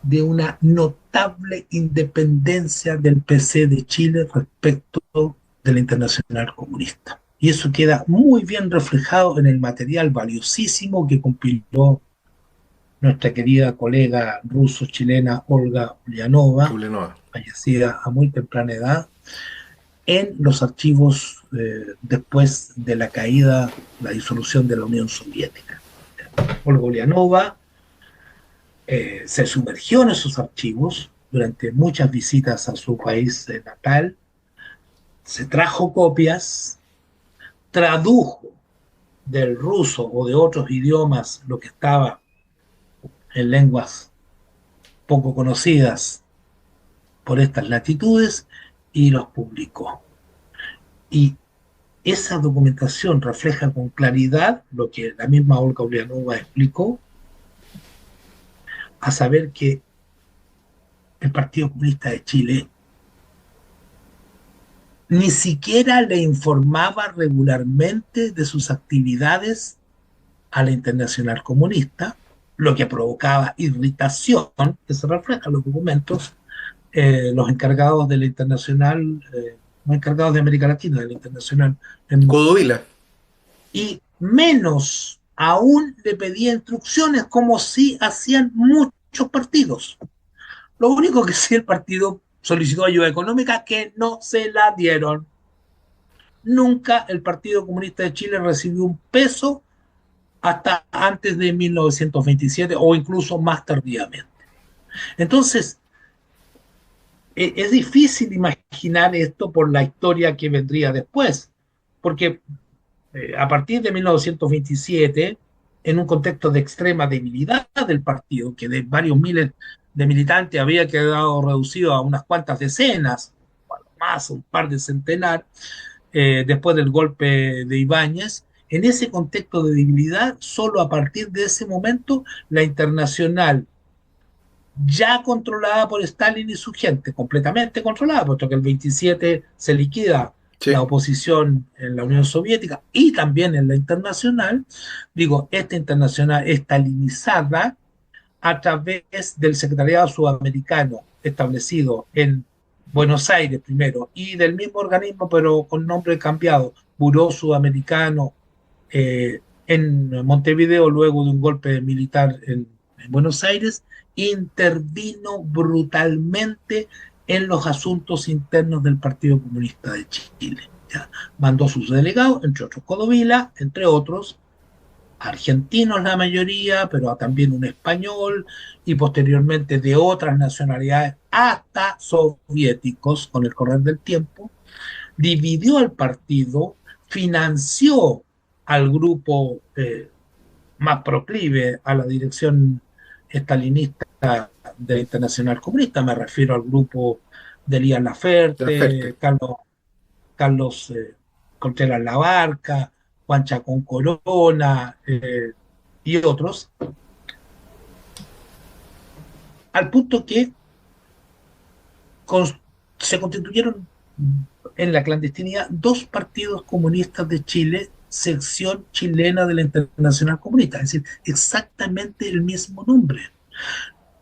de una notable independencia del PC de Chile respecto de la Internacional Comunista. Y eso queda muy bien reflejado en el material valiosísimo que compiló nuestra querida colega ruso-chilena Olga Ulianova, fallecida a muy temprana edad, en los archivos después de la caída, la disolución de la Unión Soviética. Olga Ulianova se sumergió en esos archivos durante muchas visitas a su país natal, se trajo copias, tradujo del ruso o de otros idiomas lo que estaba en lenguas poco conocidas por estas latitudes y los publicó. Y esa documentación refleja con claridad lo que la misma Olga Ulianova explicó, a saber que el Partido Comunista de Chile ni siquiera le informaba regularmente de sus actividades a la Internacional Comunista, lo que provocaba irritación, que se refleja en los documentos. Los encargados de la Internacional, los encargados de América Latina, de la Internacional, Codovila. Y menos aún le pedía instrucciones, como si hacían muchos partidos. Lo único que sí, el partido solicitó ayuda económica, que no se la dieron. Nunca el Partido Comunista de Chile recibió un peso hasta antes de 1927 o incluso más tardíamente. Entonces, es difícil imaginar esto por la historia que vendría después, porque a partir de 1927, en un contexto de extrema debilidad del partido, que de varios miles de militantes había quedado reducido a unas cuantas decenas, más un par de centenar, después del golpe de Ibáñez, en ese contexto de debilidad, solo a partir de ese momento, la Internacional, ya controlada por Stalin y su gente, completamente controlada, puesto que el 27 se liquida la oposición en la Unión Soviética y también en la Internacional, digo, esta Internacional estalinizada a través del Secretariado Sudamericano establecido en Buenos Aires primero y del mismo organismo pero con nombre cambiado, Buró Sudamericano en Montevideo, luego de un golpe militar en Buenos Aires, intervino brutalmente en los asuntos internos del Partido Comunista de Chile. ¿Ya? Mandó sus delegados, entre otros Codovila, entre otros argentinos la mayoría, pero también un español y posteriormente de otras nacionalidades, hasta soviéticos con el correr del tiempo. Dividió el partido, financió al grupo más proclive a la dirección estalinista de la Internacional Comunista, me refiero al grupo de Elías Laferte, Carlos Contreras Labarca, Juan Chacón Corona y otros, al punto que se constituyeron en la clandestinidad dos partidos comunistas de Chile, sección chilena de la Internacional Comunista, es decir, exactamente el mismo nombre,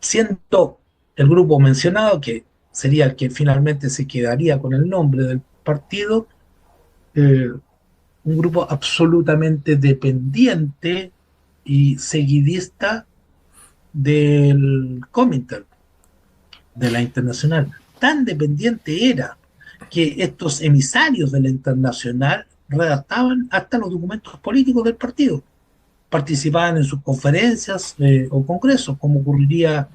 siendo el grupo mencionado, que sería el que finalmente se quedaría con el nombre del partido, eh, un grupo absolutamente dependiente y seguidista del Comintern, de la Internacional. Tan dependiente era que estos emisarios de la Internacional redactaban hasta los documentos políticos del partido, participaban en sus conferencias o congresos, como ocurriría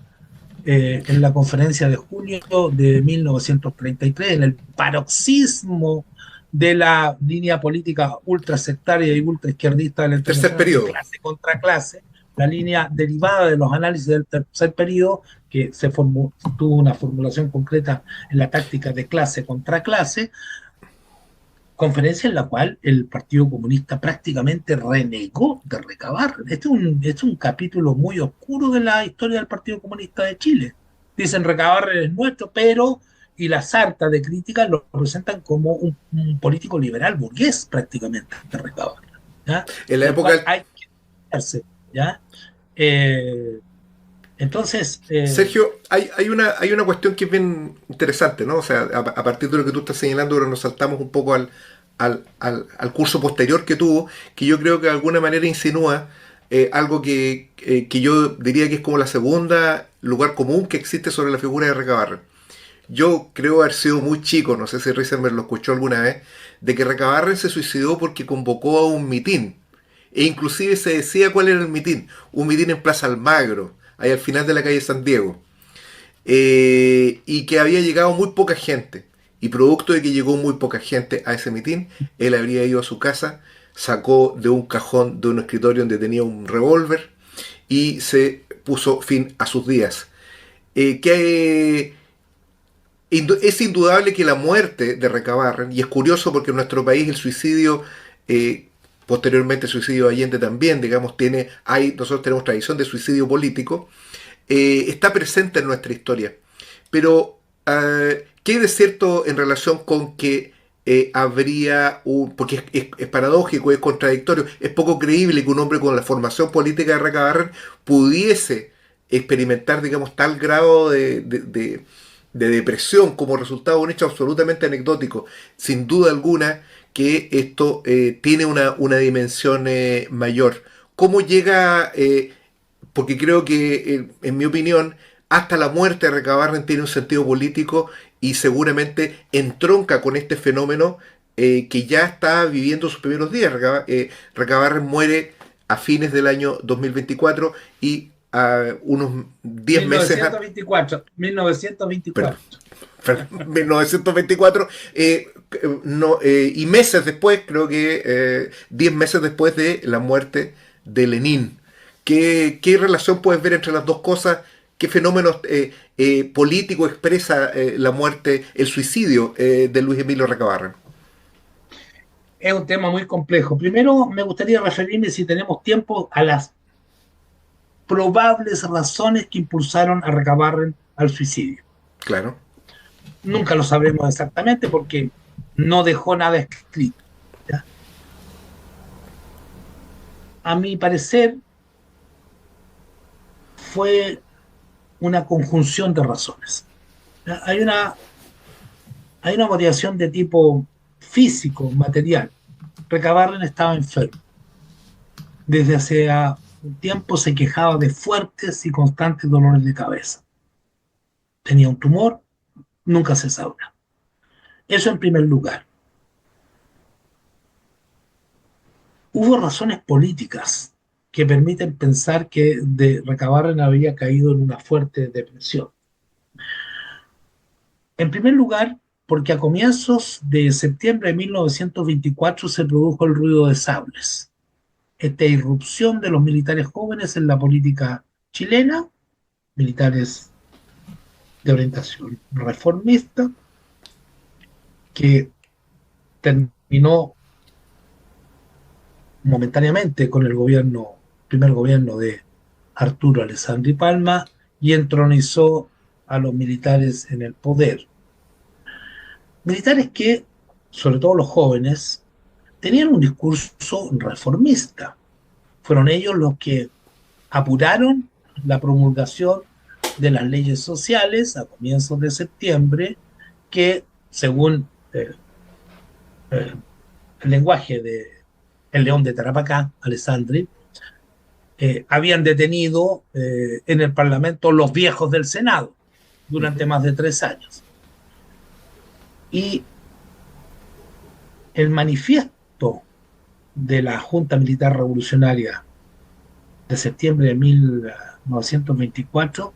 en la conferencia de junio de 1933, en el paroxismo de la línea política ultrasectaria y ultraizquierdista de la Tercer Internacional, de periodo. clase contra clase, la línea derivada de los análisis del tercer periodo, que tuvo una formulación concreta en la táctica de clase contra clase, conferencia en la cual el Partido Comunista prácticamente renegó de Recabarren. Este es un capítulo muy oscuro de la historia del Partido Comunista de Chile. Dicen Recabarren es nuestro, pero y la sarta de críticas lo presentan como un político liberal burgués prácticamente de Recabarren, ¿ya? En la Del cual época, hay que hacerse, ¿ya? Eh, entonces, Sergio, hay una cuestión que es bien interesante, ¿no? O sea, a partir de lo que tú estás señalando, ahora nos saltamos un poco al curso posterior que tuvo, que yo creo que de alguna manera insinúa algo que yo diría que es como la segunda lugar común que existe sobre la figura de Recabarren. Yo creo haber sido muy chico, no sé si Risenberg lo escuchó alguna vez, de que Recabarren se suicidó porque convocó a un mitin. E inclusive se decía cuál era el mitin. Un mitin en Plaza Almagro, ahí al final de la calle San Diego. Y que había llegado muy poca gente. Y producto de que llegó muy poca gente a ese mitin, él habría ido a su casa, sacó de un cajón de un escritorio donde tenía un revólver y se puso fin a sus días. Que es indudable que la muerte de Recabarren, y es curioso porque en nuestro país el suicidio, posteriormente el suicidio de Allende también, digamos, nosotros tenemos tradición de suicidio político, está presente en nuestra historia. Pero, ¿qué hay de cierto en relación con que habría porque es paradójico, es contradictorio, es poco creíble que un hombre con la formación política de Recabarren pudiese experimentar, digamos, tal grado de depresión como resultado de un hecho absolutamente anecdótico? Sin duda alguna que esto tiene una dimensión mayor. ¿Cómo llega? Porque creo que, en mi opinión, hasta la muerte de Recabarren tiene un sentido político y seguramente entronca con este fenómeno que ya está viviendo sus primeros días. Recabarren muere a fines del año 2024 y a unos 10 meses... 1924. 1924 no, y meses después, creo que 10 meses después de la muerte de Lenin. ¿Qué relación puedes ver entre las dos cosas? ¿Qué fenómenos políticos expresa la muerte, el suicidio de Luis Emilio Recabarren? Es un tema muy complejo. Primero, me gustaría referirme, si tenemos tiempo, a las probables razones que impulsaron a Recabarren al suicidio. Claro. Nunca lo sabremos exactamente porque no dejó nada escrito, ¿ya? A mi parecer, fue una conjunción de razones. ¿Ya? Hay una motivación de tipo físico, material. Recabarren estaba enfermo. Desde hace un tiempo se quejaba de fuertes y constantes dolores de cabeza. Tenía un tumor, nunca se sabrá. Eso en primer lugar. Hubo razones políticas que permiten pensar que de Recabarren había caído en una fuerte depresión. En primer lugar, porque a comienzos de septiembre de 1924 se produjo el ruido de sables, esta irrupción de los militares jóvenes en la política chilena, militares de orientación reformista, que terminó momentáneamente con el primer gobierno de Arturo Alessandri Palma y entronizó a los militares en el poder. Militares que, sobre todo los jóvenes, tenían un discurso reformista. Fueron ellos los que apuraron la promulgación de las leyes sociales a comienzos de septiembre, que, según eh, el lenguaje de el León de Tarapacá, Alessandri, habían detenido en el Parlamento los viejos del Senado durante más de 3 años. Y el manifiesto de la Junta Militar Revolucionaria de septiembre de 1924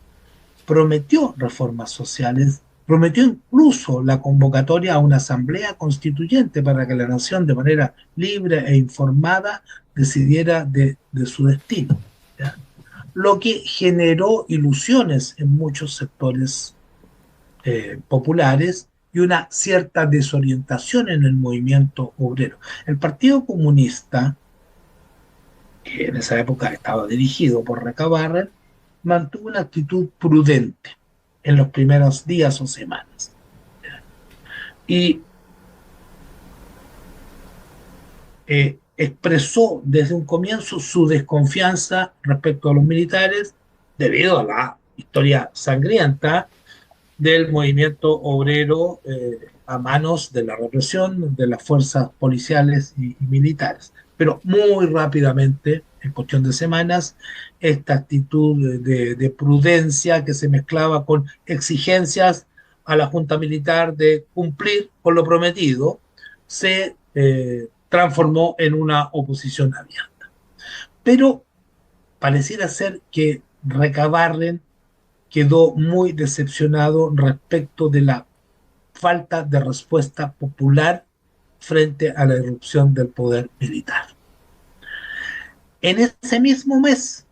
prometió reformas sociales, prometió incluso la convocatoria a una asamblea constituyente para que la nación de manera libre e informada decidiera de su destino, ¿ya? Lo que generó ilusiones en muchos sectores populares y una cierta desorientación en el movimiento obrero. El Partido Comunista, que en esa época estaba dirigido por Recabarren, mantuvo una actitud prudente en los primeros días o semanas. Y expresó desde un comienzo su desconfianza respecto a los militares debido a la historia sangrienta del movimiento obrero a manos de la represión de las fuerzas policiales y militares. Pero muy rápidamente, en cuestión de semanas, esta actitud de prudencia que se mezclaba con exigencias a la Junta Militar de cumplir con lo prometido, se transformó en una oposición abierta. Pero pareciera ser que Recabarren quedó muy decepcionado respecto de la falta de respuesta popular frente a la irrupción del poder militar. En ese mismo mes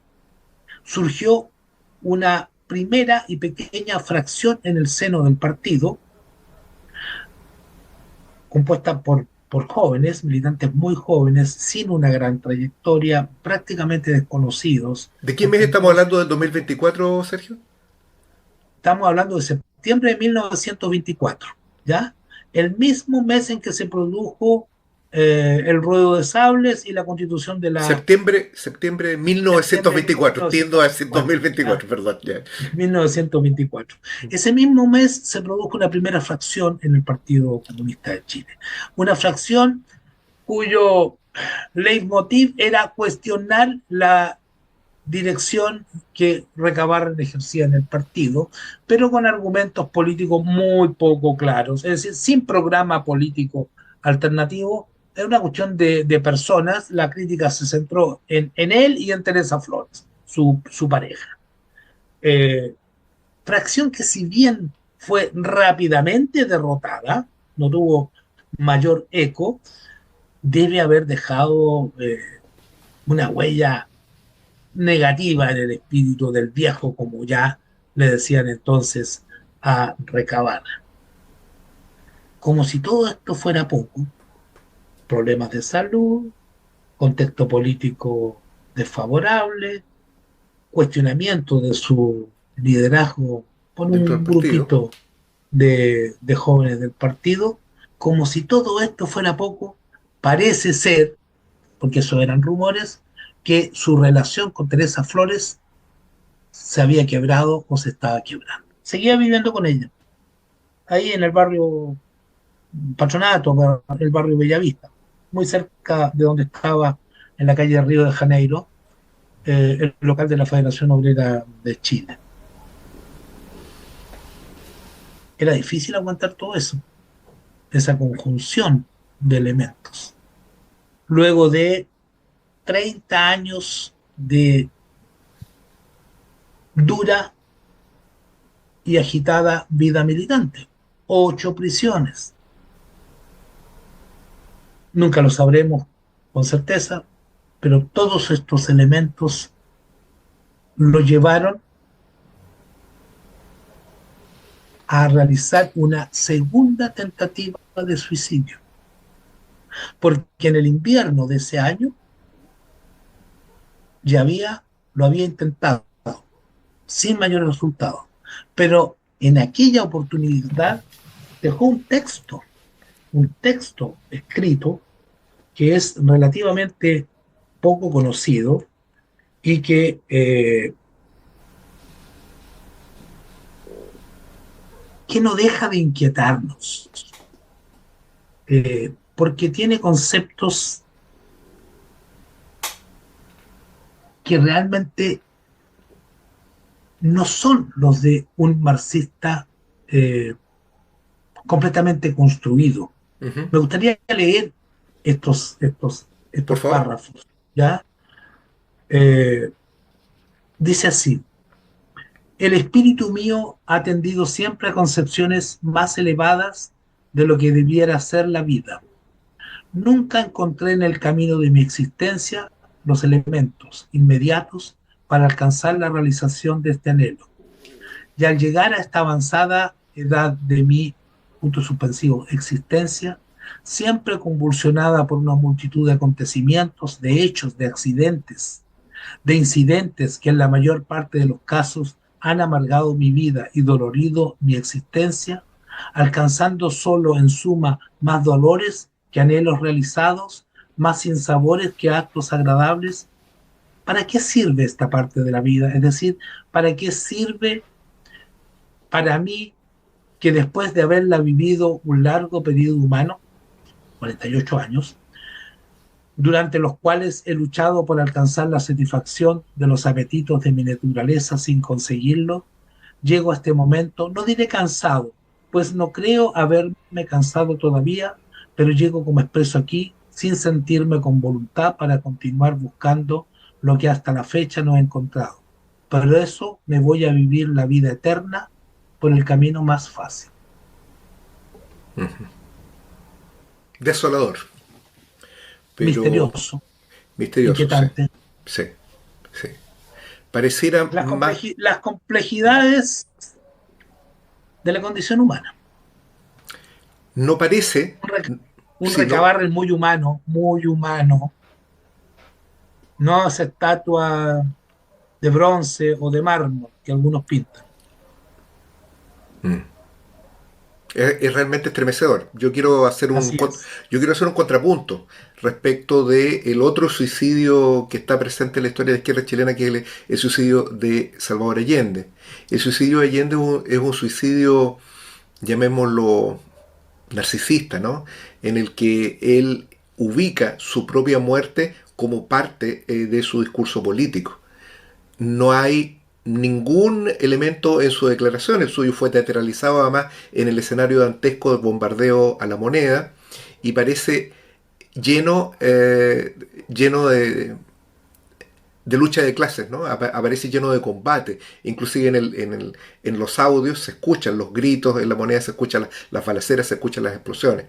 surgió una primera y pequeña fracción en el seno del partido, compuesta por jóvenes, militantes muy jóvenes, sin una gran trayectoria, prácticamente desconocidos. ¿De qué mes estamos hablando del 2024, Sergio? Estamos hablando de septiembre de 1924, ¿ya? El mismo mes en que se produjo el ruedo de sables y la constitución de la... Septiembre de 1924, tiendo a decir 2024, perdón. Ya. 1924. Ese mismo mes se produjo una primera fracción en el Partido Comunista de Chile. Una fracción cuyo leitmotiv era cuestionar la dirección que Recabarren ejercía en el partido, pero con argumentos políticos muy poco claros, es decir, sin programa político alternativo. Es una cuestión de personas. La crítica se centró en él y en Teresa Flores, su pareja. Fracción que, si bien fue rápidamente derrotada, no tuvo mayor eco, debe haber dejado una huella negativa en el espíritu del viejo, como ya le decían entonces a Recabarren. Como si todo esto fuera poco, problemas de salud, contexto político desfavorable, cuestionamiento de su liderazgo por un grupito de jóvenes del partido. Como si todo esto fuera poco, parece ser, porque eso eran rumores, que su relación con Teresa Flores se había quebrado o se estaba quebrando. Seguía viviendo con ella, ahí en el barrio Patronato, el barrio Bellavista, muy cerca de donde estaba, en la calle de Río de Janeiro, el local de la Federación Obrera de Chile. Era difícil aguantar todo eso, esa conjunción de elementos. Luego de 30 años de dura y agitada vida militante, 8 prisiones. Nunca lo sabremos con certeza, pero todos estos elementos lo llevaron a realizar una segunda tentativa de suicidio, porque en el invierno de ese año lo había intentado, sin mayores resultados. Pero en aquella oportunidad dejó un texto escrito que es relativamente poco conocido y que no deja de inquietarnos, porque tiene conceptos que realmente no son los de un marxista eh, completamente construido. Ujú. Me gustaría leer Por estos favor. párrafos, ¿ya? Eh, Dice así: el espíritu mío ha tendido siempre a concepciones más elevadas de lo que debiera ser la vida. Nunca encontré en el camino de mi existencia los elementos inmediatos para alcanzar la realización de este anhelo. Y al llegar a esta avanzada edad de mi, punto suspensivo, existencia, siempre convulsionada por una multitud de acontecimientos, de hechos, de incidentes que en la mayor parte de los casos han amargado mi vida y dolorido mi existencia, alcanzando solo en suma más dolores que anhelos realizados, más sinsabores que actos agradables. ¿Para qué sirve esta parte de la vida? Es decir, ¿para qué sirve para mí que después de haberla vivido un largo periodo humano, 48 años, durante los cuales he luchado por alcanzar la satisfacción de los apetitos de mi naturaleza sin conseguirlo, llego a este momento, no diré cansado, pues no creo haberme cansado todavía, pero llego como expreso aquí, sin sentirme con voluntad para continuar buscando lo que hasta la fecha no he encontrado. Pero eso me voy a vivir la vida eterna por el camino más fácil. Desolador, pero Misterioso, misterioso, sí. inquietante. Sí, sí. Pareciera más, Las complejidades de la condición humana. no parece, Un, rec un sino, recabarren muy humano, no esa estatua de bronce o de mármol que algunos pintan. es realmente estremecedor. Así es. Yo quiero hacer un contrapunto respecto de el otro suicidio que está presente en la historia de la izquierda chilena, que es el suicidio de Salvador Allende. El suicidio de Allende es un suicidio, llamémoslo, narcisista, ¿no? En el que él ubica su propia muerte como parte de su discurso político. No hay ningún elemento en su declaración. El suyo fue teatralizado además en el escenario dantesco del bombardeo a la Moneda y parece lleno de lucha de clases, ¿no? Aparece lleno de combate. Inclusive en los audios se escuchan los gritos, en la Moneda se escuchan las balaceras, se escuchan las explosiones.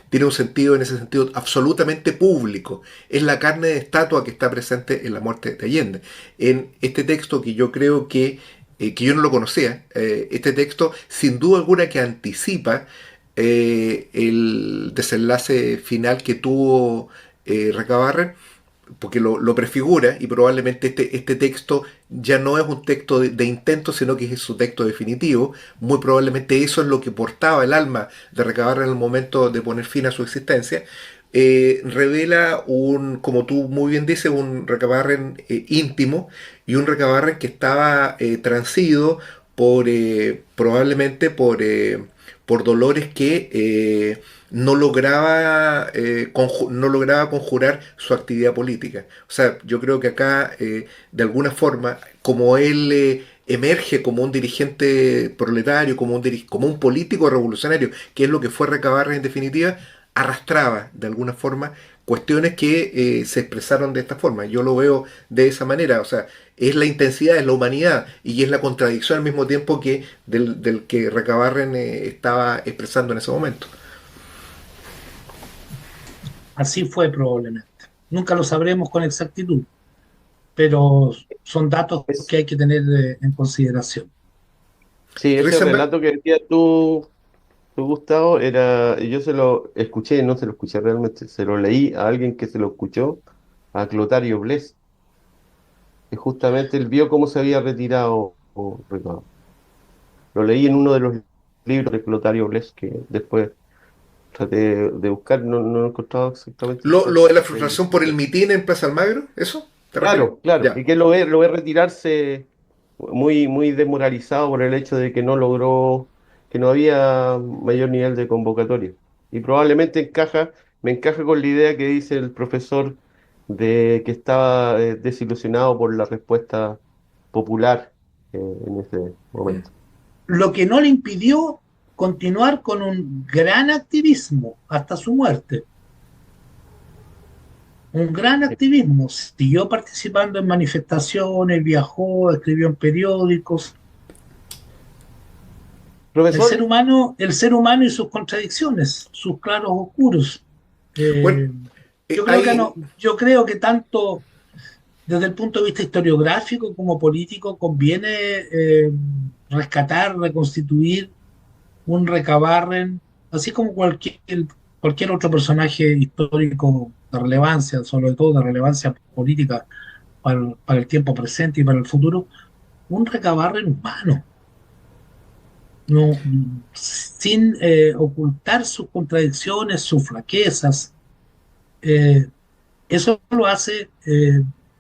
Tiene un sentido, en ese sentido, absolutamente público. Es la carne de estatua que está presente en la muerte de Allende. En este texto que yo creo que yo no lo conocía, este texto sin duda alguna que anticipa el desenlace final que tuvo Recabarren, porque lo prefigura y probablemente este texto ya no es un texto de intento, sino que es su texto definitivo. Muy probablemente eso es lo que portaba el alma de Recabarren en el momento de poner fin a su existencia. Revela como tú muy bien dices, un Recabarren íntimo y un Recabarren que estaba transido probablemente por dolores que no lograba conjurar su actividad política. O sea, yo creo que acá, de alguna forma, como él emerge como un dirigente proletario, como un político revolucionario, que es lo que fue Recabarren en definitiva, arrastraba de alguna forma cuestiones que se expresaron de esta forma. Yo lo veo de esa manera, o sea, es la intensidad, es la humanidad y es la contradicción al mismo tiempo que del que Recabarren estaba expresando en ese momento. Así fue probablemente. Nunca lo sabremos con exactitud, pero son datos Es, que hay que tener en consideración. sí, ese Precisamente, relato que decías tú, Gustavo, yo se lo escuché, no se lo escuché realmente, se lo leí a alguien que se lo escuchó, a Clotario Blest, que justamente él vio cómo se había retirado recabado. Lo leí en uno de los libros de Clotario Bles, que después traté de buscar, no he encontrado exactamente Lo de la la frustración por el indicación. mitin en Plaza Almagro, ¿eso? ¿Te refieres? Claro, claro, Ya. y que lo ve retirarse muy desmoralizado por el hecho de que no logró, que no había mayor nivel de convocatoria. Y probablemente me encaja con la idea que dice el profesor de que estaba desilusionado por la respuesta popular en ese Mm. momento. Lo que no le impidió continuar con un gran activismo hasta su muerte. Un gran Sí. activismo. Siguió participando en manifestaciones, viajó, escribió en periódicos. Profesor, El ser humano y sus contradicciones, sus claros oscuros. Bueno, Eh, hay, yo creo que tanto desde el punto de vista historiográfico como político conviene rescatar, reconstituir un Recabarren, así como cualquier otro personaje histórico de relevancia, sobre todo de relevancia política para el tiempo presente y para el futuro, un Recabarren humano, no, sin ocultar sus contradicciones, sus flaquezas. Eh, Eso lo hace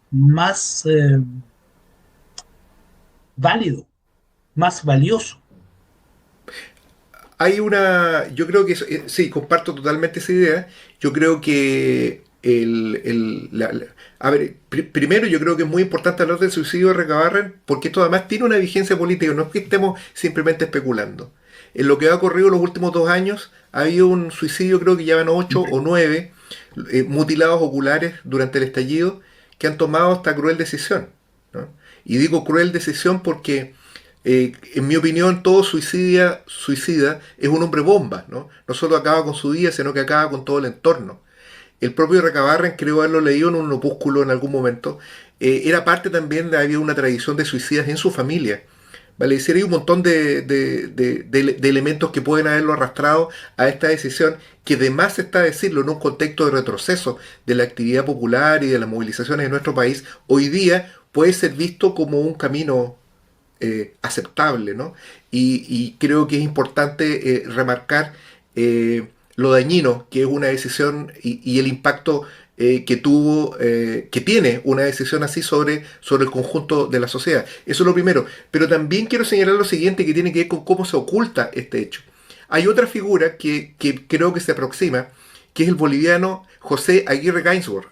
más válido, más valioso. hay una, yo creo que sí, comparto totalmente esa idea. Yo creo que a ver, primero yo creo que es muy importante hablar del suicidio de Recabarren porque esto además tiene una vigencia política, no es que estemos simplemente especulando. En lo que ha ocurrido los últimos 2 años, ha habido un suicidio, creo que ya van 8 o 9 mutilados oculares durante el estallido que han tomado esta cruel decisión, ¿no? Y digo cruel decisión porque en mi opinión, todo suicida es un hombre bomba, ¿no? No solo acaba con su vida, sino que acaba con todo el entorno. El propio Recabarren, creo haberlo leído en un opúsculo en algún momento, era parte también de, había una tradición de suicidas en su familia. ¿Vale? Es decir, hay un montón de elementos que pueden haberlo arrastrado a esta decisión, que además está decirlo en un contexto de retroceso de la actividad popular y de las movilizaciones en nuestro país, hoy día puede ser visto como un camino aceptable, ¿no? Y creo que es importante remarcar lo dañino que es una decisión y el impacto que tiene una decisión así sobre el conjunto de la sociedad. Eso es lo primero. Pero también quiero señalar lo siguiente que tiene que ver con cómo se oculta este hecho. Hay otra figura que creo que se aproxima, que es el boliviano José Aguirre Gainsbourg.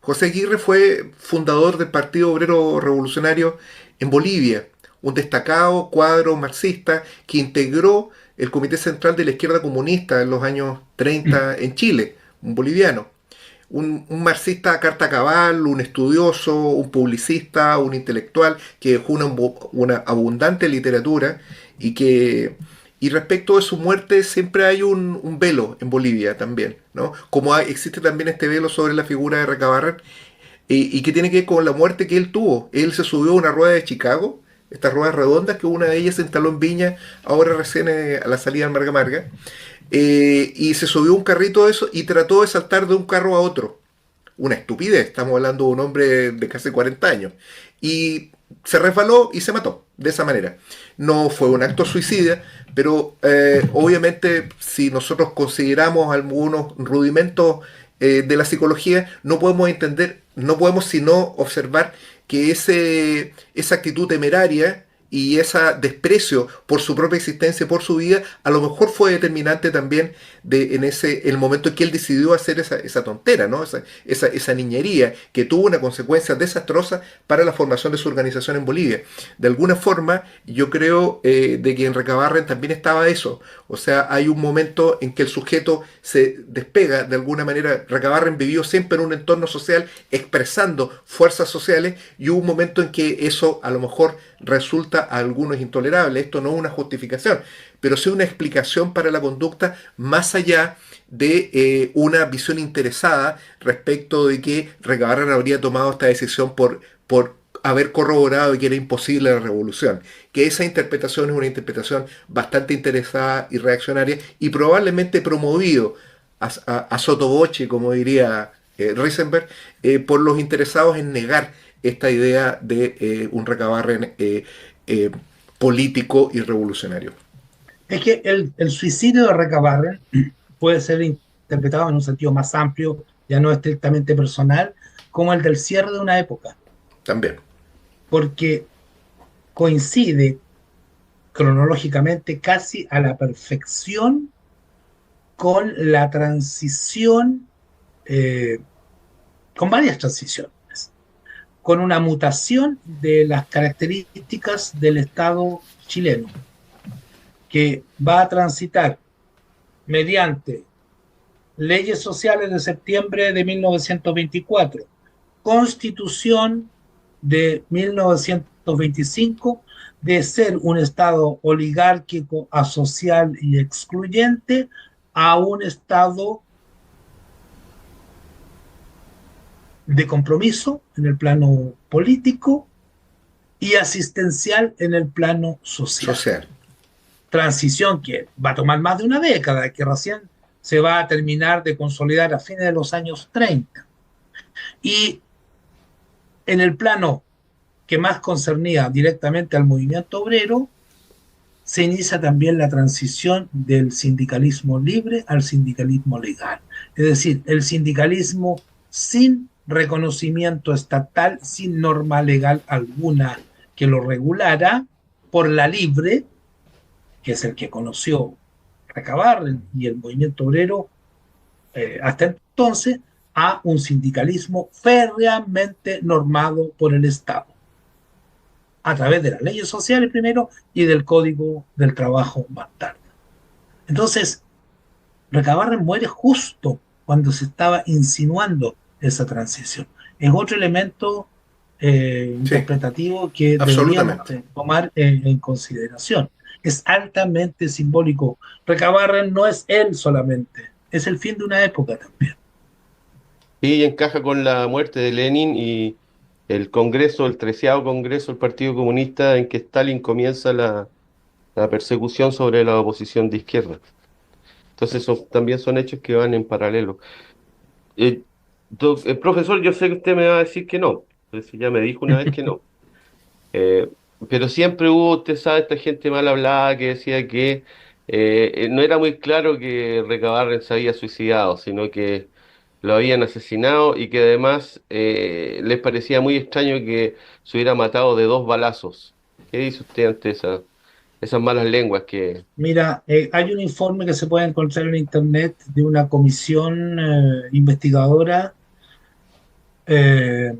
José Aguirre fue fundador del Partido Obrero Revolucionario en Bolivia, un destacado cuadro marxista que integró el Comité Central de la Izquierda Comunista en los años 30 en Chile, un boliviano. Un marxista a carta cabal, un estudioso, un publicista, un intelectual que dejó una abundante literatura y que y respecto de su muerte siempre hay un velo en Bolivia también, ¿no? Como existe también este velo sobre la figura de Recabarren y que tiene que ver con la muerte que él tuvo. Él se subió a una rueda de Chicago, estas ruedas redondas, que una de ellas se instaló en Viña, ahora recién a la salida del Marga Marga, y se subió a un carrito de eso y trató de saltar de un carro a otro. Una estupidez, estamos hablando de un hombre de casi 40 años. Y se resbaló y se mató de esa manera. No fue un acto suicida, pero obviamente si nosotros consideramos algunos rudimentos de la psicología, no podemos entender, no podemos sino observar que esa actitud temeraria y ese desprecio por su propia existencia, por su vida, a lo mejor fue determinante también en el momento en que él decidió hacer esa tontera, ¿no? Esa niñería que tuvo una consecuencia desastrosa para la formación de su organización en Bolivia. De alguna forma, yo creo de que en Recabarren también estaba eso. O sea, hay un momento en que el sujeto se despega de alguna manera. Recabarren vivió siempre en un entorno social expresando fuerzas sociales y hubo un momento en que eso a lo mejor resulta a algunos intolerable. Esto no es una justificación, pero sí una explicación para la conducta más allá de una visión interesada respecto de que Recabarren habría tomado esta decisión por haber corroborado que era imposible la revolución. Que esa interpretación es una interpretación bastante interesada y reaccionaria y probablemente promovido a sotoboche, como diría Risenberg, por los interesados en negar esta idea de un Recabarren eh, político y revolucionario. Es que el suicidio de Recabarren puede ser interpretado en un sentido más amplio, ya no estrictamente personal, como el del cierre de una época, También. porque coincide cronológicamente casi a la perfección con la transición, eh, con varias transiciones, con una mutación de las características del Estado chileno, que va a transitar mediante leyes sociales de septiembre de 1924, Constitución de 1925, de ser un Estado oligárquico, asocial y excluyente, a un Estado de compromiso en el plano político y asistencial en el plano social. Social. Transición que va a tomar más de una década, que recién se va a terminar de consolidar a fines de los años 30. Y en el plano que más concernía directamente al movimiento obrero, se inicia también la transición del sindicalismo libre al sindicalismo legal. Es decir, el sindicalismo sin reconocimiento estatal, sin norma legal alguna que lo regulara, por la libre, que es el que conoció Recabarren y el movimiento obrero hasta entonces, a un sindicalismo férreamente normado por el Estado, a través de las leyes sociales primero y del Código del Trabajo más tarde. Entonces, Recabarren muere justo cuando se estaba insinuando esa transición. Es otro elemento Sí, interpretativo que deberíamos absolutamente. tomar en consideración. Es altamente simbólico. Recabarren no es él solamente, es el fin de una época también. Y encaja con la muerte de Lenin y el Congreso, el 13º Congreso del Partido Comunista, en que Stalin comienza la persecución sobre la oposición de izquierda. Entonces también son hechos que van en paralelo. Eh, profesor, yo sé que usted me va a decir que no, pero si ya me dijo una vez que no. Eh, pero siempre hubo, usted sabe, esta gente mal hablada que decía que no era muy claro que Recabarren se había suicidado, sino que lo habían asesinado y que además les parecía muy extraño que se hubiera matado de 2 balazos. ¿Qué dice usted ante esas malas lenguas que... Mira, hay un informe que se puede encontrar en internet de una comisión investigadora eh,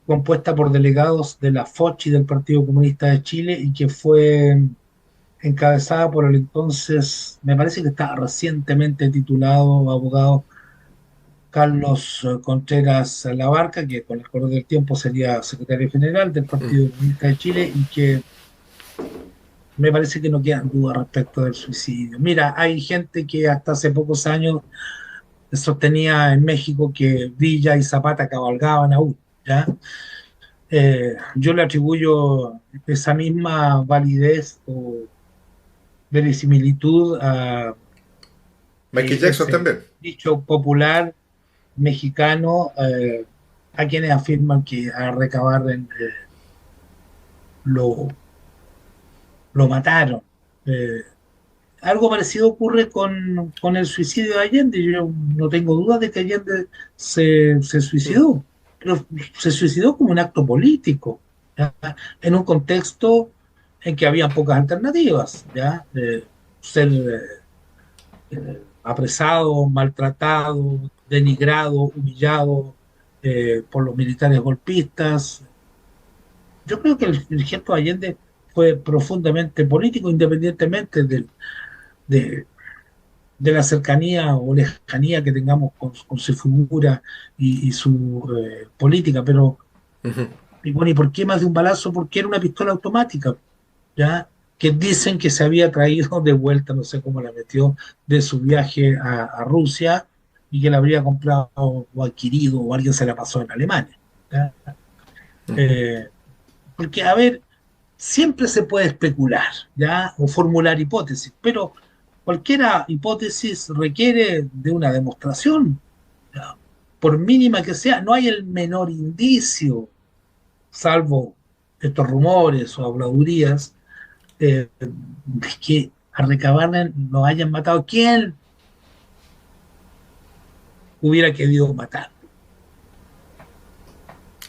compuesta por delegados de la FOCH y del Partido Comunista de Chile y que fue encabezada por el entonces, me parece que está recientemente titulado abogado Carlos Contreras Labarca, que con el correr del tiempo sería secretario general del Partido Comunista de Chile y que me parece que no quedan dudas respecto del suicidio. Mira, hay gente que hasta hace pocos años sostenía en México que Villa y Zapata cabalgaban aún, ¿ya? Yo le atribuyo esa misma validez o verisimilitud a Michael Jackson ese también. dicho popular mexicano a quienes afirman que a Recabarren lo, lo mataron. Eh, Algo parecido ocurre con el suicidio de Allende. Yo no tengo duda de que Allende se Mm. suicidó, pero se suicidó como un acto político, ¿ya? En un contexto en que había pocas alternativas, ¿ya? Ser apresado, maltratado, denigrado, humillado por los militares golpistas. Yo creo que el gesto de Allende fue profundamente político, independientemente de, de la cercanía o lejanía que tengamos con su figura y su política, pero Ujú. y bueno, ¿y por qué más de un balazo? Porque era una pistola automática, ¿ya? Que dicen que se había traído de vuelta, no sé cómo la metió, de su viaje a Rusia y que la habría comprado o adquirido o alguien se la pasó en Alemania, ¿ya? Ujú. Eh, Porque, a ver, siempre se puede especular, ¿ya? O formular hipótesis, pero cualquiera hipótesis requiere de una demostración, por mínima que sea, no hay el menor indicio, salvo estos rumores o habladurías de que a Recabarren lo hayan matado. ¿Quién hubiera querido matar?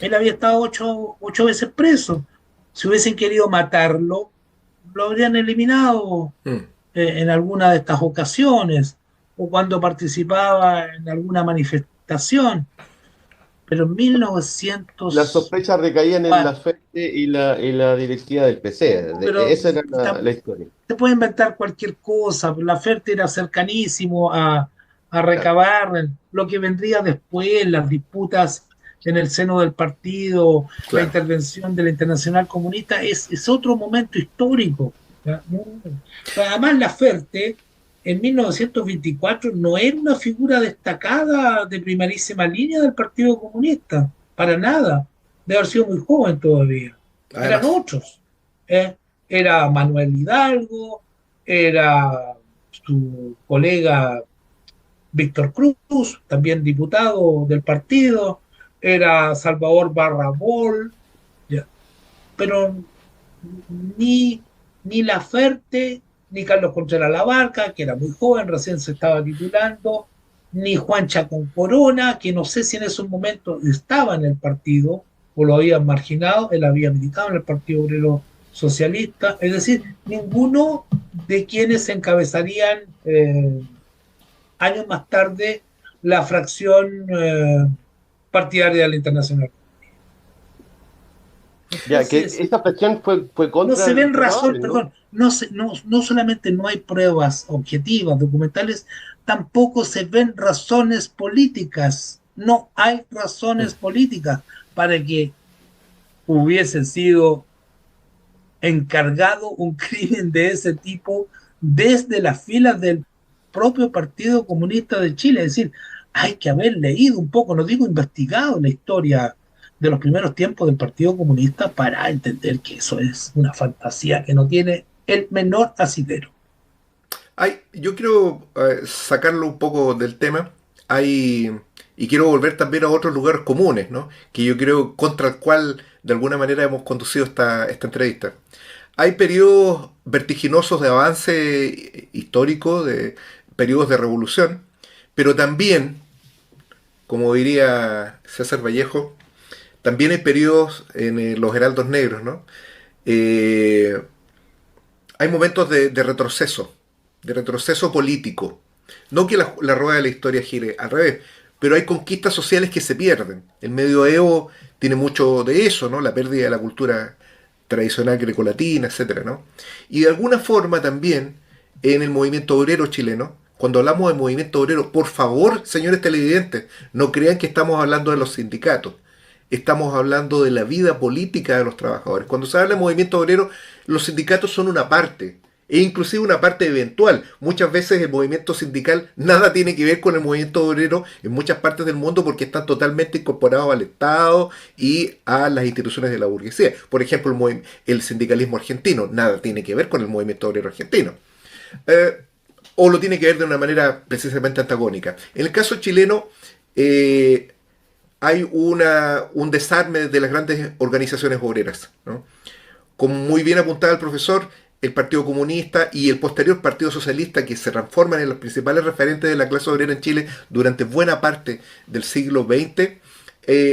Él había estado ocho veces preso. Si hubiesen querido matarlo, lo habrían eliminado Mm. en alguna de estas ocasiones o cuando participaba en alguna manifestación. Pero en Las 1900, sospechas recaían en la FEDE y la directiva del PC. pero Esa era la historia. se puede inventar cualquier cosa. La Ferte era cercanísimo a Claro, recabar lo que vendría después, las disputas en el seno del partido, la Claro. intervención de la Internacional Comunista, es otro momento histórico. ¿Ya? Además, la Ferte en 1924 no era una figura destacada de primerísima línea del Partido Comunista, para nada. Debe haber sido muy joven todavía. Eran Además, otros. ¿Eh? Era Manuel Hidalgo, era su colega Víctor Cruz, también diputado del partido, era Salvador Barrabol, ya. Pero ni, ni Laferte, ni Carlos Contreras Labarca, que era muy joven, recién se estaba titulando, ni Juan Chacón Corona, que no sé si en esos momentos estaba en el partido o lo habían marginado, él había militado en el Partido Obrero Socialista, es decir, ninguno de quienes encabezarían años más tarde la fracción partidaria de la Internacional. ya que Entonces, esa presión fue no contra se el ven razones, Recabarren, ¿no? perdón, no solamente no hay pruebas objetivas, documentales, tampoco se ven razones políticas. No hay razones mm. políticas para que hubiese sido encargado un crimen de ese tipo desde las filas del propio Partido Comunista de Chile. Es decir, hay que haber leído un poco, no digo investigado, la historia de los primeros tiempos del Partido Comunista para entender que eso es una fantasía que no tiene el menor asidero. Yo quiero sacarlo un poco del tema. Y quiero volver también a otros lugares comunes, ¿no? Que yo creo contra el cual de alguna manera hemos conducido esta entrevista. Hay periodos vertiginosos de avance histórico, de periodos de revolución, pero también, como diría César Vallejo, también hay periodos en los heraldos negros, ¿no? Eh, Hay momentos de retroceso político. No que la rueda de la historia gire al revés, pero hay conquistas sociales que se pierden. El medioevo tiene mucho de eso, ¿no? La pérdida de la cultura tradicional grecolatina, etcétera, ¿no? Y de alguna forma también en el movimiento obrero chileno, cuando hablamos de movimiento obrero, por favor, señores televidentes, no crean que estamos hablando de los sindicatos. Estamos hablando de la vida política de los trabajadores. Cuando se habla de movimiento obrero, los sindicatos son una parte, e inclusive una parte eventual. Muchas veces el movimiento sindical nada tiene que ver con el movimiento obrero en muchas partes del mundo porque están totalmente incorporados al Estado y a las instituciones de la burguesía. Por ejemplo, el sindicalismo argentino nada tiene que ver con el movimiento obrero argentino. O lo tiene que ver de una manera precisamente antagónica. En el caso chileno, hay un desarme de las grandes organizaciones obreras, ¿no? Como muy bien apuntaba el profesor, el Partido Comunista y el posterior Partido Socialista, que se transforman en los principales referentes de la clase obrera en Chile durante buena parte del siglo XX,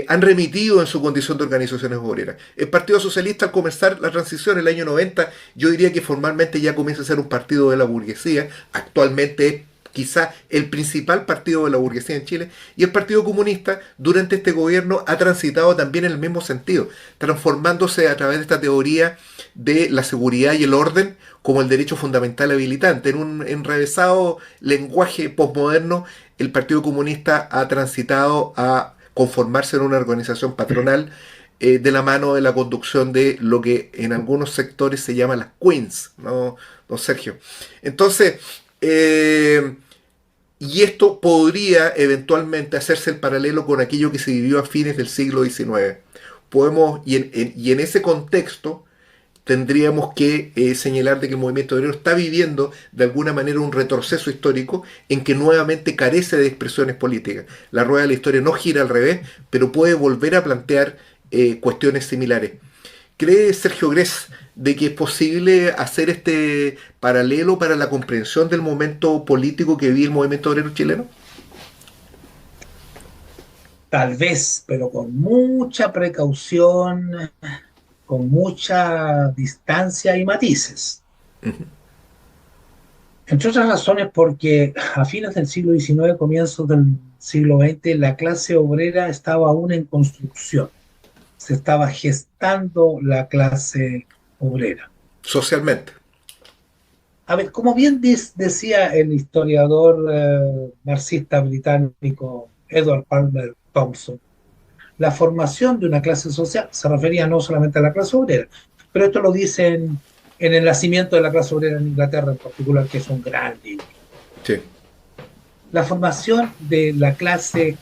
han remitido en su condición de organizaciones obreras. El Partido Socialista, al comenzar la transición en el año 90, yo diría que formalmente ya comienza a ser un partido de la burguesía. Actualmente es quizá el principal partido de la burguesía en Chile, y el Partido Comunista durante este gobierno ha transitado también en el mismo sentido, transformándose a través de esta teoría de la seguridad y el orden como el derecho fundamental habilitante. En un enrevesado lenguaje postmoderno, el Partido Comunista ha transitado a conformarse en una organización patronal de la mano de la conducción de lo que en algunos sectores se llama las Queens, ¿no, don Sergio? Entonces, y esto podría eventualmente hacerse el paralelo con aquello que se vivió a fines del siglo XIX. Y en ese contexto tendríamos que señalar de que el movimiento obrero está viviendo de alguna manera un retroceso histórico en que nuevamente carece de expresiones políticas. La rueda de la historia no gira al revés, pero puede volver a plantear cuestiones similares. ¿Cree Sergio Grez de que es posible hacer este paralelo para la comprensión del momento político que vive el movimiento obrero chileno? Tal vez, pero con mucha precaución, con mucha distancia y matices. Entre otras razones porque a fines del siglo XIX, comienzos del siglo XX, la clase obrera estaba aún en construcción. Se estaba gestando la clase obrera. Socialmente. A ver, como bien decía el historiador marxista británico Edward Palmer Thompson, la formación de una clase social se refería no solamente a la clase obrera, pero esto lo dicen en el nacimiento de la clase obrera en Inglaterra en particular, que es un gran libro. Sí. La formación de la clase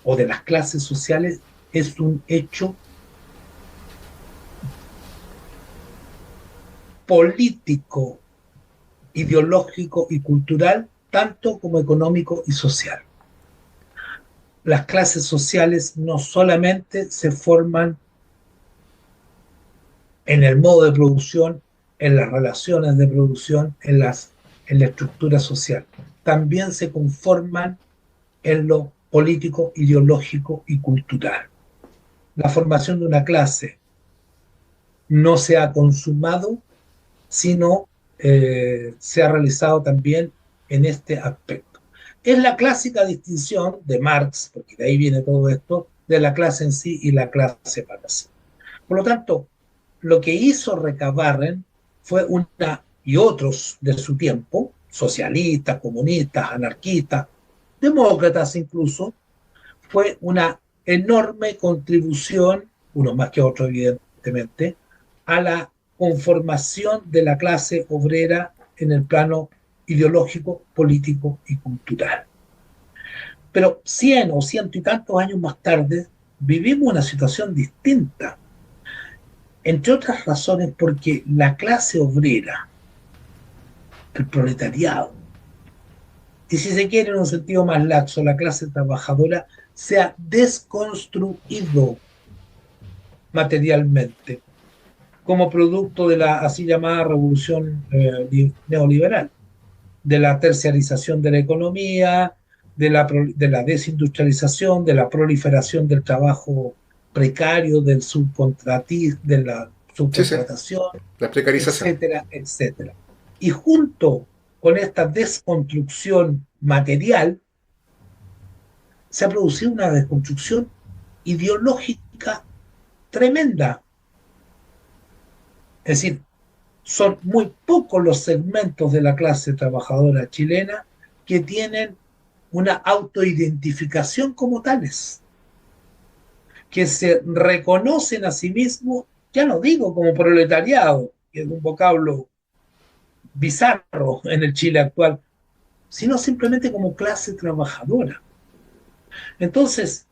o de las clases sociales es un hecho político, ideológico y cultural, tanto como económico y social. Las clases sociales no solamente se forman en el modo de producción, en las relaciones de producción, en la estructura social, también se conforman en lo político, ideológico y cultural. La formación de una clase no se ha consumado, sino se ha realizado también en este aspecto. Es la clásica distinción de Marx, porque de ahí viene todo esto, de la clase en sí y la clase para sí. Por lo tanto, lo que hizo Recabarren fue una, y otros de su tiempo, socialistas, comunistas, anarquistas, demócratas incluso, fue una enorme contribución, unos más que otros evidentemente, a la conformación de la clase obrera en el plano ideológico, político y cultural. Pero 100 o ciento y tantos años más tarde, vivimos una situación distinta, entre otras razones porque la clase obrera, el proletariado, y si se quiere en un sentido más laxo, la clase trabajadora, se ha desconstruido materialmente como producto de la así llamada revolución neoliberal, de la terciarización de la economía, de la desindustrialización, de la proliferación del trabajo precario, del de la Sí, sí. subcontratación, La precarización. etcétera, etcétera. Y junto con esta desconstrucción material, se ha producido una desconstrucción ideológica tremenda. Es decir, son muy pocos los segmentos de la clase trabajadora chilena que tienen una autoidentificación como tales, que se reconocen a sí mismos, ya no digo como proletariado, que es un vocablo bizarro en el Chile actual, sino simplemente como clase trabajadora. Entonces,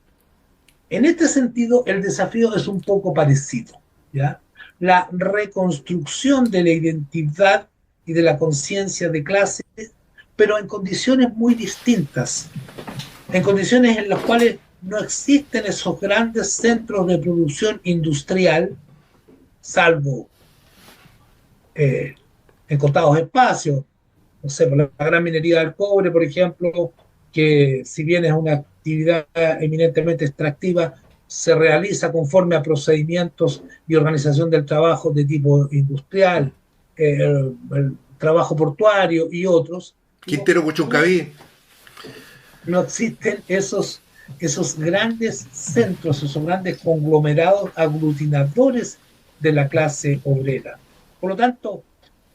en este sentido, el desafío es un poco parecido, ¿ya? La reconstrucción de la identidad y de la conciencia de clase, pero en condiciones muy distintas, en condiciones en las cuales no existen esos grandes centros de producción industrial, salvo en contados espacios, no sé, por la gran minería del cobre, por ejemplo, que si bien es una actividad eminentemente extractiva, se realiza conforme a procedimientos y organización del trabajo de tipo industrial, el trabajo portuario y otros. Quintero Puchuncaví. No existen esos grandes centros, esos grandes conglomerados aglutinadores de la clase obrera. Por lo tanto,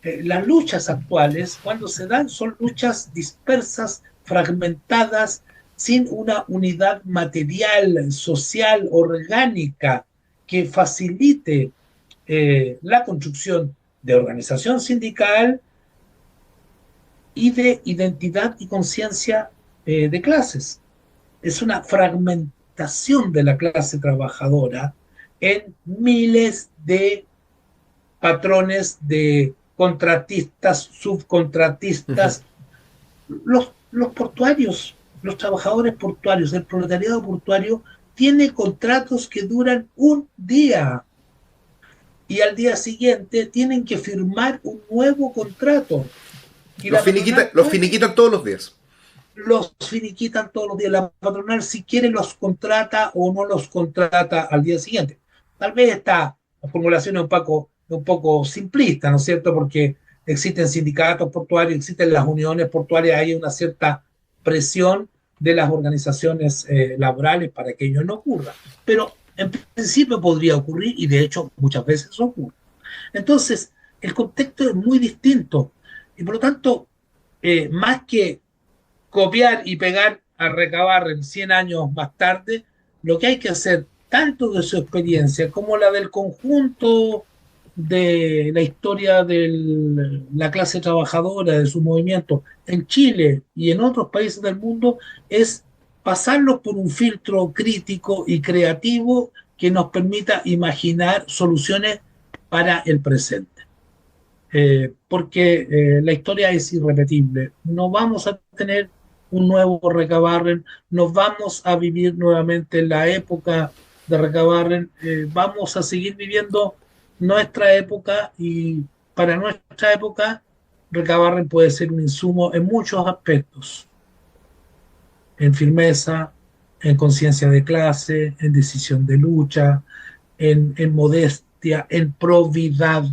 las luchas actuales, cuando se dan, son luchas dispersas, fragmentadas, sin una unidad material, social, orgánica, que facilite la construcción de organización sindical y de identidad y conciencia de clases. Es una fragmentación de la clase trabajadora en miles de patrones de contratistas, subcontratistas, los portuarios, los trabajadores portuarios, el proletariado portuario tiene contratos que duran un día y al día siguiente tienen que firmar un nuevo contrato. Y la patronal Los finiquitan todos los días. los finiquitan todos los días. La patronal, si quiere, los contrata o no los contrata al día siguiente. Tal vez esta formulación es un poco simplista, ¿no es cierto? Porque existen sindicatos portuarios, existen las uniones portuarias, hay una cierta presión de las organizaciones laborales para que ello no ocurra. Pero en principio podría ocurrir y de hecho muchas veces ocurre. Entonces, el contexto es muy distinto y por lo tanto, más que copiar y pegar a Recabarren 100 años más tarde, lo que hay que hacer, tanto de su experiencia como la del conjunto de la historia de la clase trabajadora, de su movimiento en Chile y en otros países del mundo, es pasarlos por un filtro crítico y creativo que nos permita imaginar soluciones para el presente. Porque la historia es irrepetible. No vamos a tener un nuevo Recabarren, nos vamos a vivir nuevamente en la época de Recabarren, vamos a seguir viviendo nuestra época y para nuestra época Recabarren puede ser un insumo en muchos aspectos, en firmeza, en conciencia de clase, en decisión de lucha, en modestia, en probidad.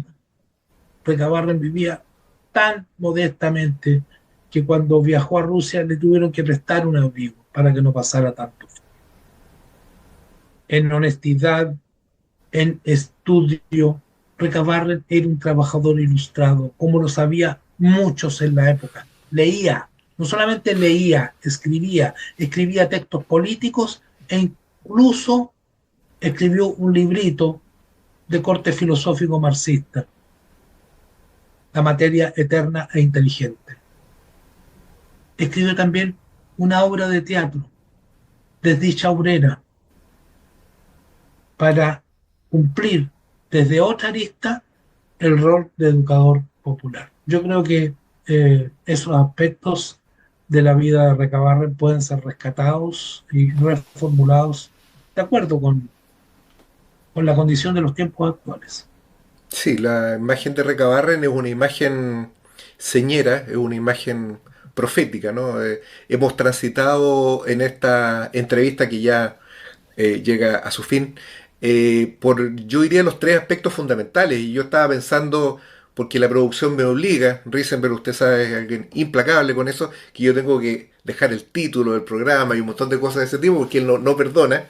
Recabarren vivía tan modestamente que cuando viajó a Rusia le tuvieron que prestar un abrigo para que no pasara tanto. En honestidad, en estudio, Recabarren era un trabajador ilustrado, como lo sabía muchos en la época. Leía, no solamente leía, escribía textos políticos e incluso escribió un librito de corte filosófico marxista, La materia eterna e inteligente. Escribió también una obra de teatro, Desdicha obrera, para cumplir desde otra arista el rol de educador popular. Yo creo que esos aspectos de la vida de Recabarren pueden ser rescatados y reformulados de acuerdo con la condición de los tiempos actuales. Sí, la imagen de Recabarren es una imagen señera, es una imagen profética, ¿no? Hemos transitado en esta entrevista que ya llega a su fin, por, yo diría, los tres aspectos fundamentales. Y yo estaba pensando, porque la producción me obliga, Risenberg, usted sabe, es alguien implacable con eso, que yo tengo que dejar el título del programa y un montón de cosas de ese tipo, porque él no perdona.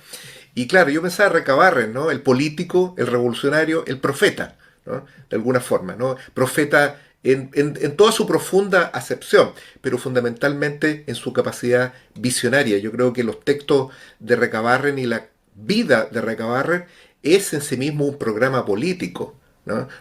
Y claro, yo pensaba Recabarren, ¿no? El político, el revolucionario, el profeta, ¿no? De alguna forma, ¿no? Profeta en toda su profunda acepción, pero fundamentalmente en su capacidad visionaria. Yo creo que los textos de Recabarren y la vida de Recabarren es en sí mismo un programa político.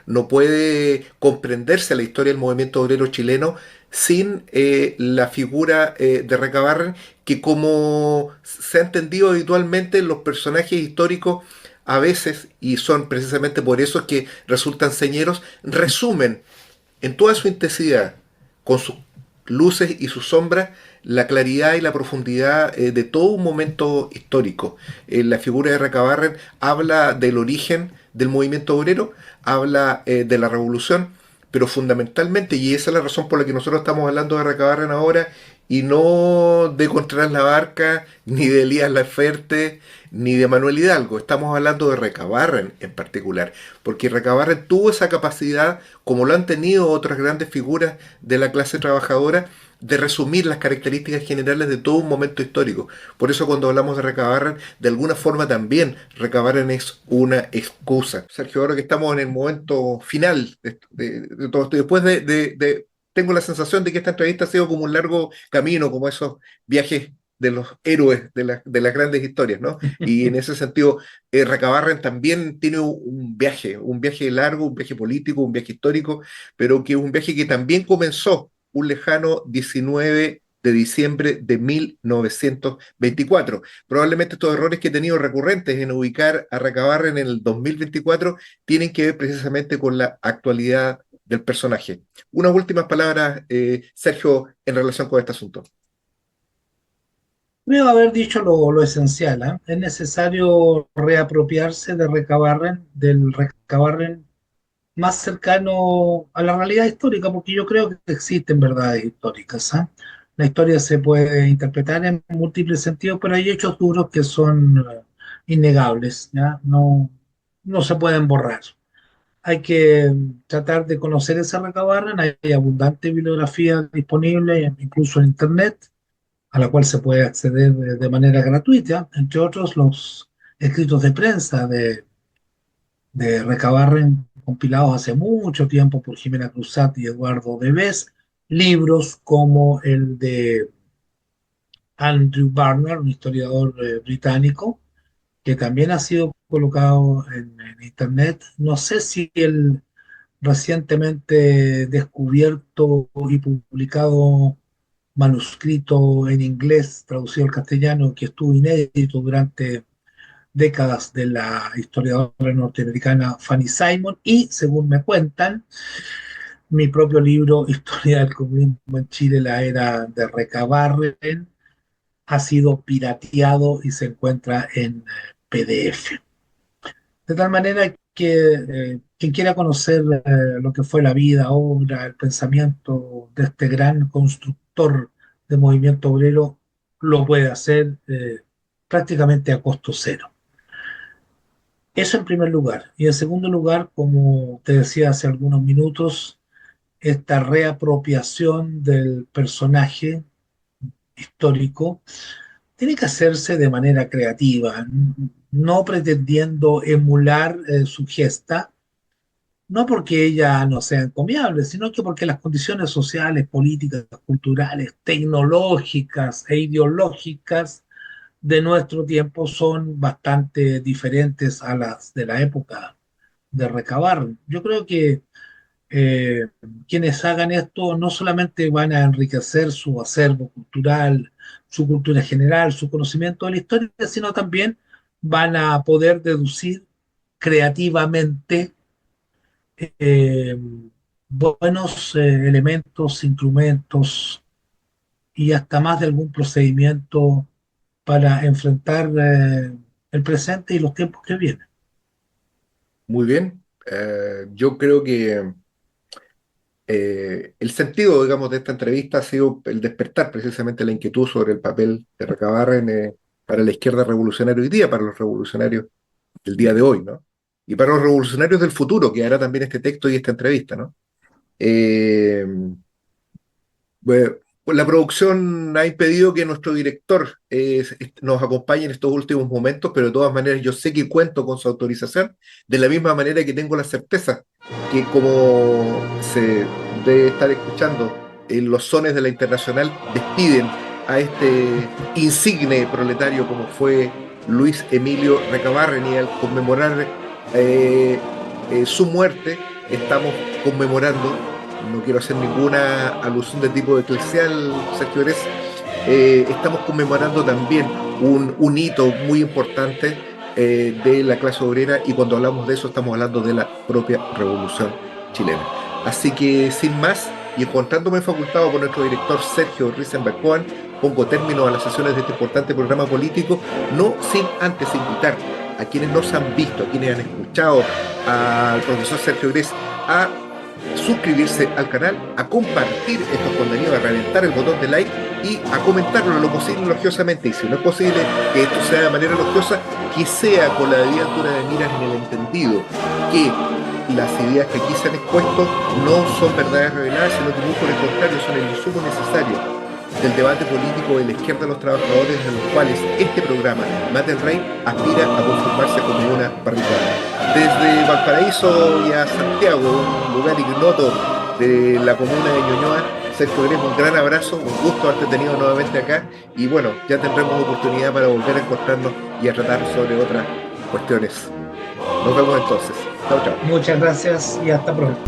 No puede comprenderse la historia del movimiento obrero chileno sin la figura de Recabarren, que como se ha entendido habitualmente, los personajes históricos a veces, y son precisamente por eso que resultan señeros, resumen en toda su intensidad, con sus luces y sus sombras, la claridad y la profundidad de todo un momento histórico. La figura de Recabarren habla del origen del movimiento obrero, habla de la revolución, pero fundamentalmente, y esa es la razón por la que nosotros estamos hablando de Recabarren ahora, y no de Contreras la Barca, ni de Elías Laferte, ni de Manuel Hidalgo. Estamos hablando de Recabarren en particular, porque Recabarren tuvo esa capacidad, como lo han tenido otras grandes figuras de la clase trabajadora, de resumir las características generales de todo un momento histórico. Por eso cuando hablamos de Recabarren, de alguna forma también Recabarren es una excusa. Sergio, ahora que estamos en el momento final de todo esto, después tengo la sensación de que esta entrevista ha sido como un largo camino, como esos viajes de los héroes de las grandes historias, ¿no? Y en ese sentido, Recabarren también tiene un viaje largo, un viaje político, un viaje histórico, pero que es un viaje que también comenzó un lejano 19 de diciembre de 1924. Probablemente estos errores que he tenido recurrentes en ubicar a Recabarren en el 2024 tienen que ver precisamente con la actualidad del personaje. Unas últimas palabras, Sergio, en relación con este asunto. Creo haber dicho lo esencial, ¿ah? Es necesario reapropiarse de Recabarren, del Recabarren más cercano a la realidad histórica, porque yo creo que existen verdades históricas, ¿ah? La historia se puede interpretar en múltiples sentidos, pero hay hechos duros que son innegables, ¿ya? No, no se pueden borrar. Hay que tratar de conocer esa Recabarren, hay abundante bibliografía disponible, incluso en Internet, a la cual se puede acceder de manera gratuita, entre otros los escritos de prensa de Recabarren compilados hace mucho tiempo por Jimena Cruzat y Eduardo Debes, libros como el de Andrew Barnard, un historiador británico, que también ha sido colocado en Internet. No sé si el recientemente descubierto y publicado manuscrito en inglés traducido al castellano que estuvo inédito durante décadas de la historiadora norteamericana Fanny Simon y, según me cuentan, mi propio libro Historia del Comunismo en Chile, la era de Recabarren, ha sido pirateado y se encuentra en PDF. De tal manera que quien quiera conocer lo que fue la vida, obra, el pensamiento de este gran constructor de movimiento obrero, lo puede hacer prácticamente a costo cero. Eso en primer lugar. Y en segundo lugar, como te decía hace algunos minutos, esta reapropiación del personaje histórico tiene que hacerse de manera creativa, no pretendiendo emular su gesta, no porque ella no sea encomiable, sino que porque las condiciones sociales, políticas, culturales, tecnológicas e ideológicas de nuestro tiempo son bastante diferentes a las de la época de Recabar. Yo creo que eh, quienes hagan esto no solamente van a enriquecer su acervo cultural, su cultura general, su conocimiento de la historia, sino también van a poder deducir creativamente eh, buenos elementos, instrumentos y hasta más de algún procedimiento para enfrentar el presente y los tiempos que vienen. Muy bien. Yo creo que el sentido, digamos, de esta entrevista ha sido el despertar precisamente la inquietud sobre el papel de Recabarren para la izquierda revolucionaria hoy día, para los revolucionarios del día de hoy, ¿no? Y para los revolucionarios del futuro, que hará también este texto y esta entrevista, ¿no? Eh, bueno, pues la producción ha impedido que nuestro director nos acompañe en estos últimos momentos, pero de todas maneras yo sé que cuento con su autorización, de la misma manera que tengo la certeza que como se debe estar escuchando, los sones de la Internacional despiden a este insigne proletario como fue Luis Emilio Recabarren, y al conmemorar su muerte estamos conmemorando, no quiero hacer ninguna alusión de tipo eclesial, Sergio Grez, estamos conmemorando también un hito muy importante de la clase obrera, y cuando hablamos de eso estamos hablando de la propia revolución chilena. Así que sin más, y encontrándome facultado por nuestro director Sergio Risenberg-Cohen, pongo término a las sesiones de este importante programa político, no sin antes invitar a quienes nos han visto, a quienes han escuchado al profesor Sergio Grez, a suscribirse al canal, a compartir estos contenidos, a reventar el botón de like y a comentarlo lo posible elogiosamente. Y si no es posible que esto sea de manera elogiosa, que sea con la debida altura de miras, en el entendido que las ideas que aquí se han expuesto no son verdades reveladas, sino que muy por el contrario son el insumo necesario del debate político de la izquierda de los trabajadores, en los cuales este programa, Mate el Rey, aspira a conformarse como una barricada. Desde Valparaíso y a Santiago, un lugar ignoto de la comuna de Ñuñoa, Sergio Grez, un gran abrazo, un gusto haberte tenido nuevamente acá, y bueno, ya tendremos oportunidad para volver a encontrarnos y a tratar sobre otras cuestiones. Nos vemos entonces. Chao, chao. Muchas gracias y hasta pronto.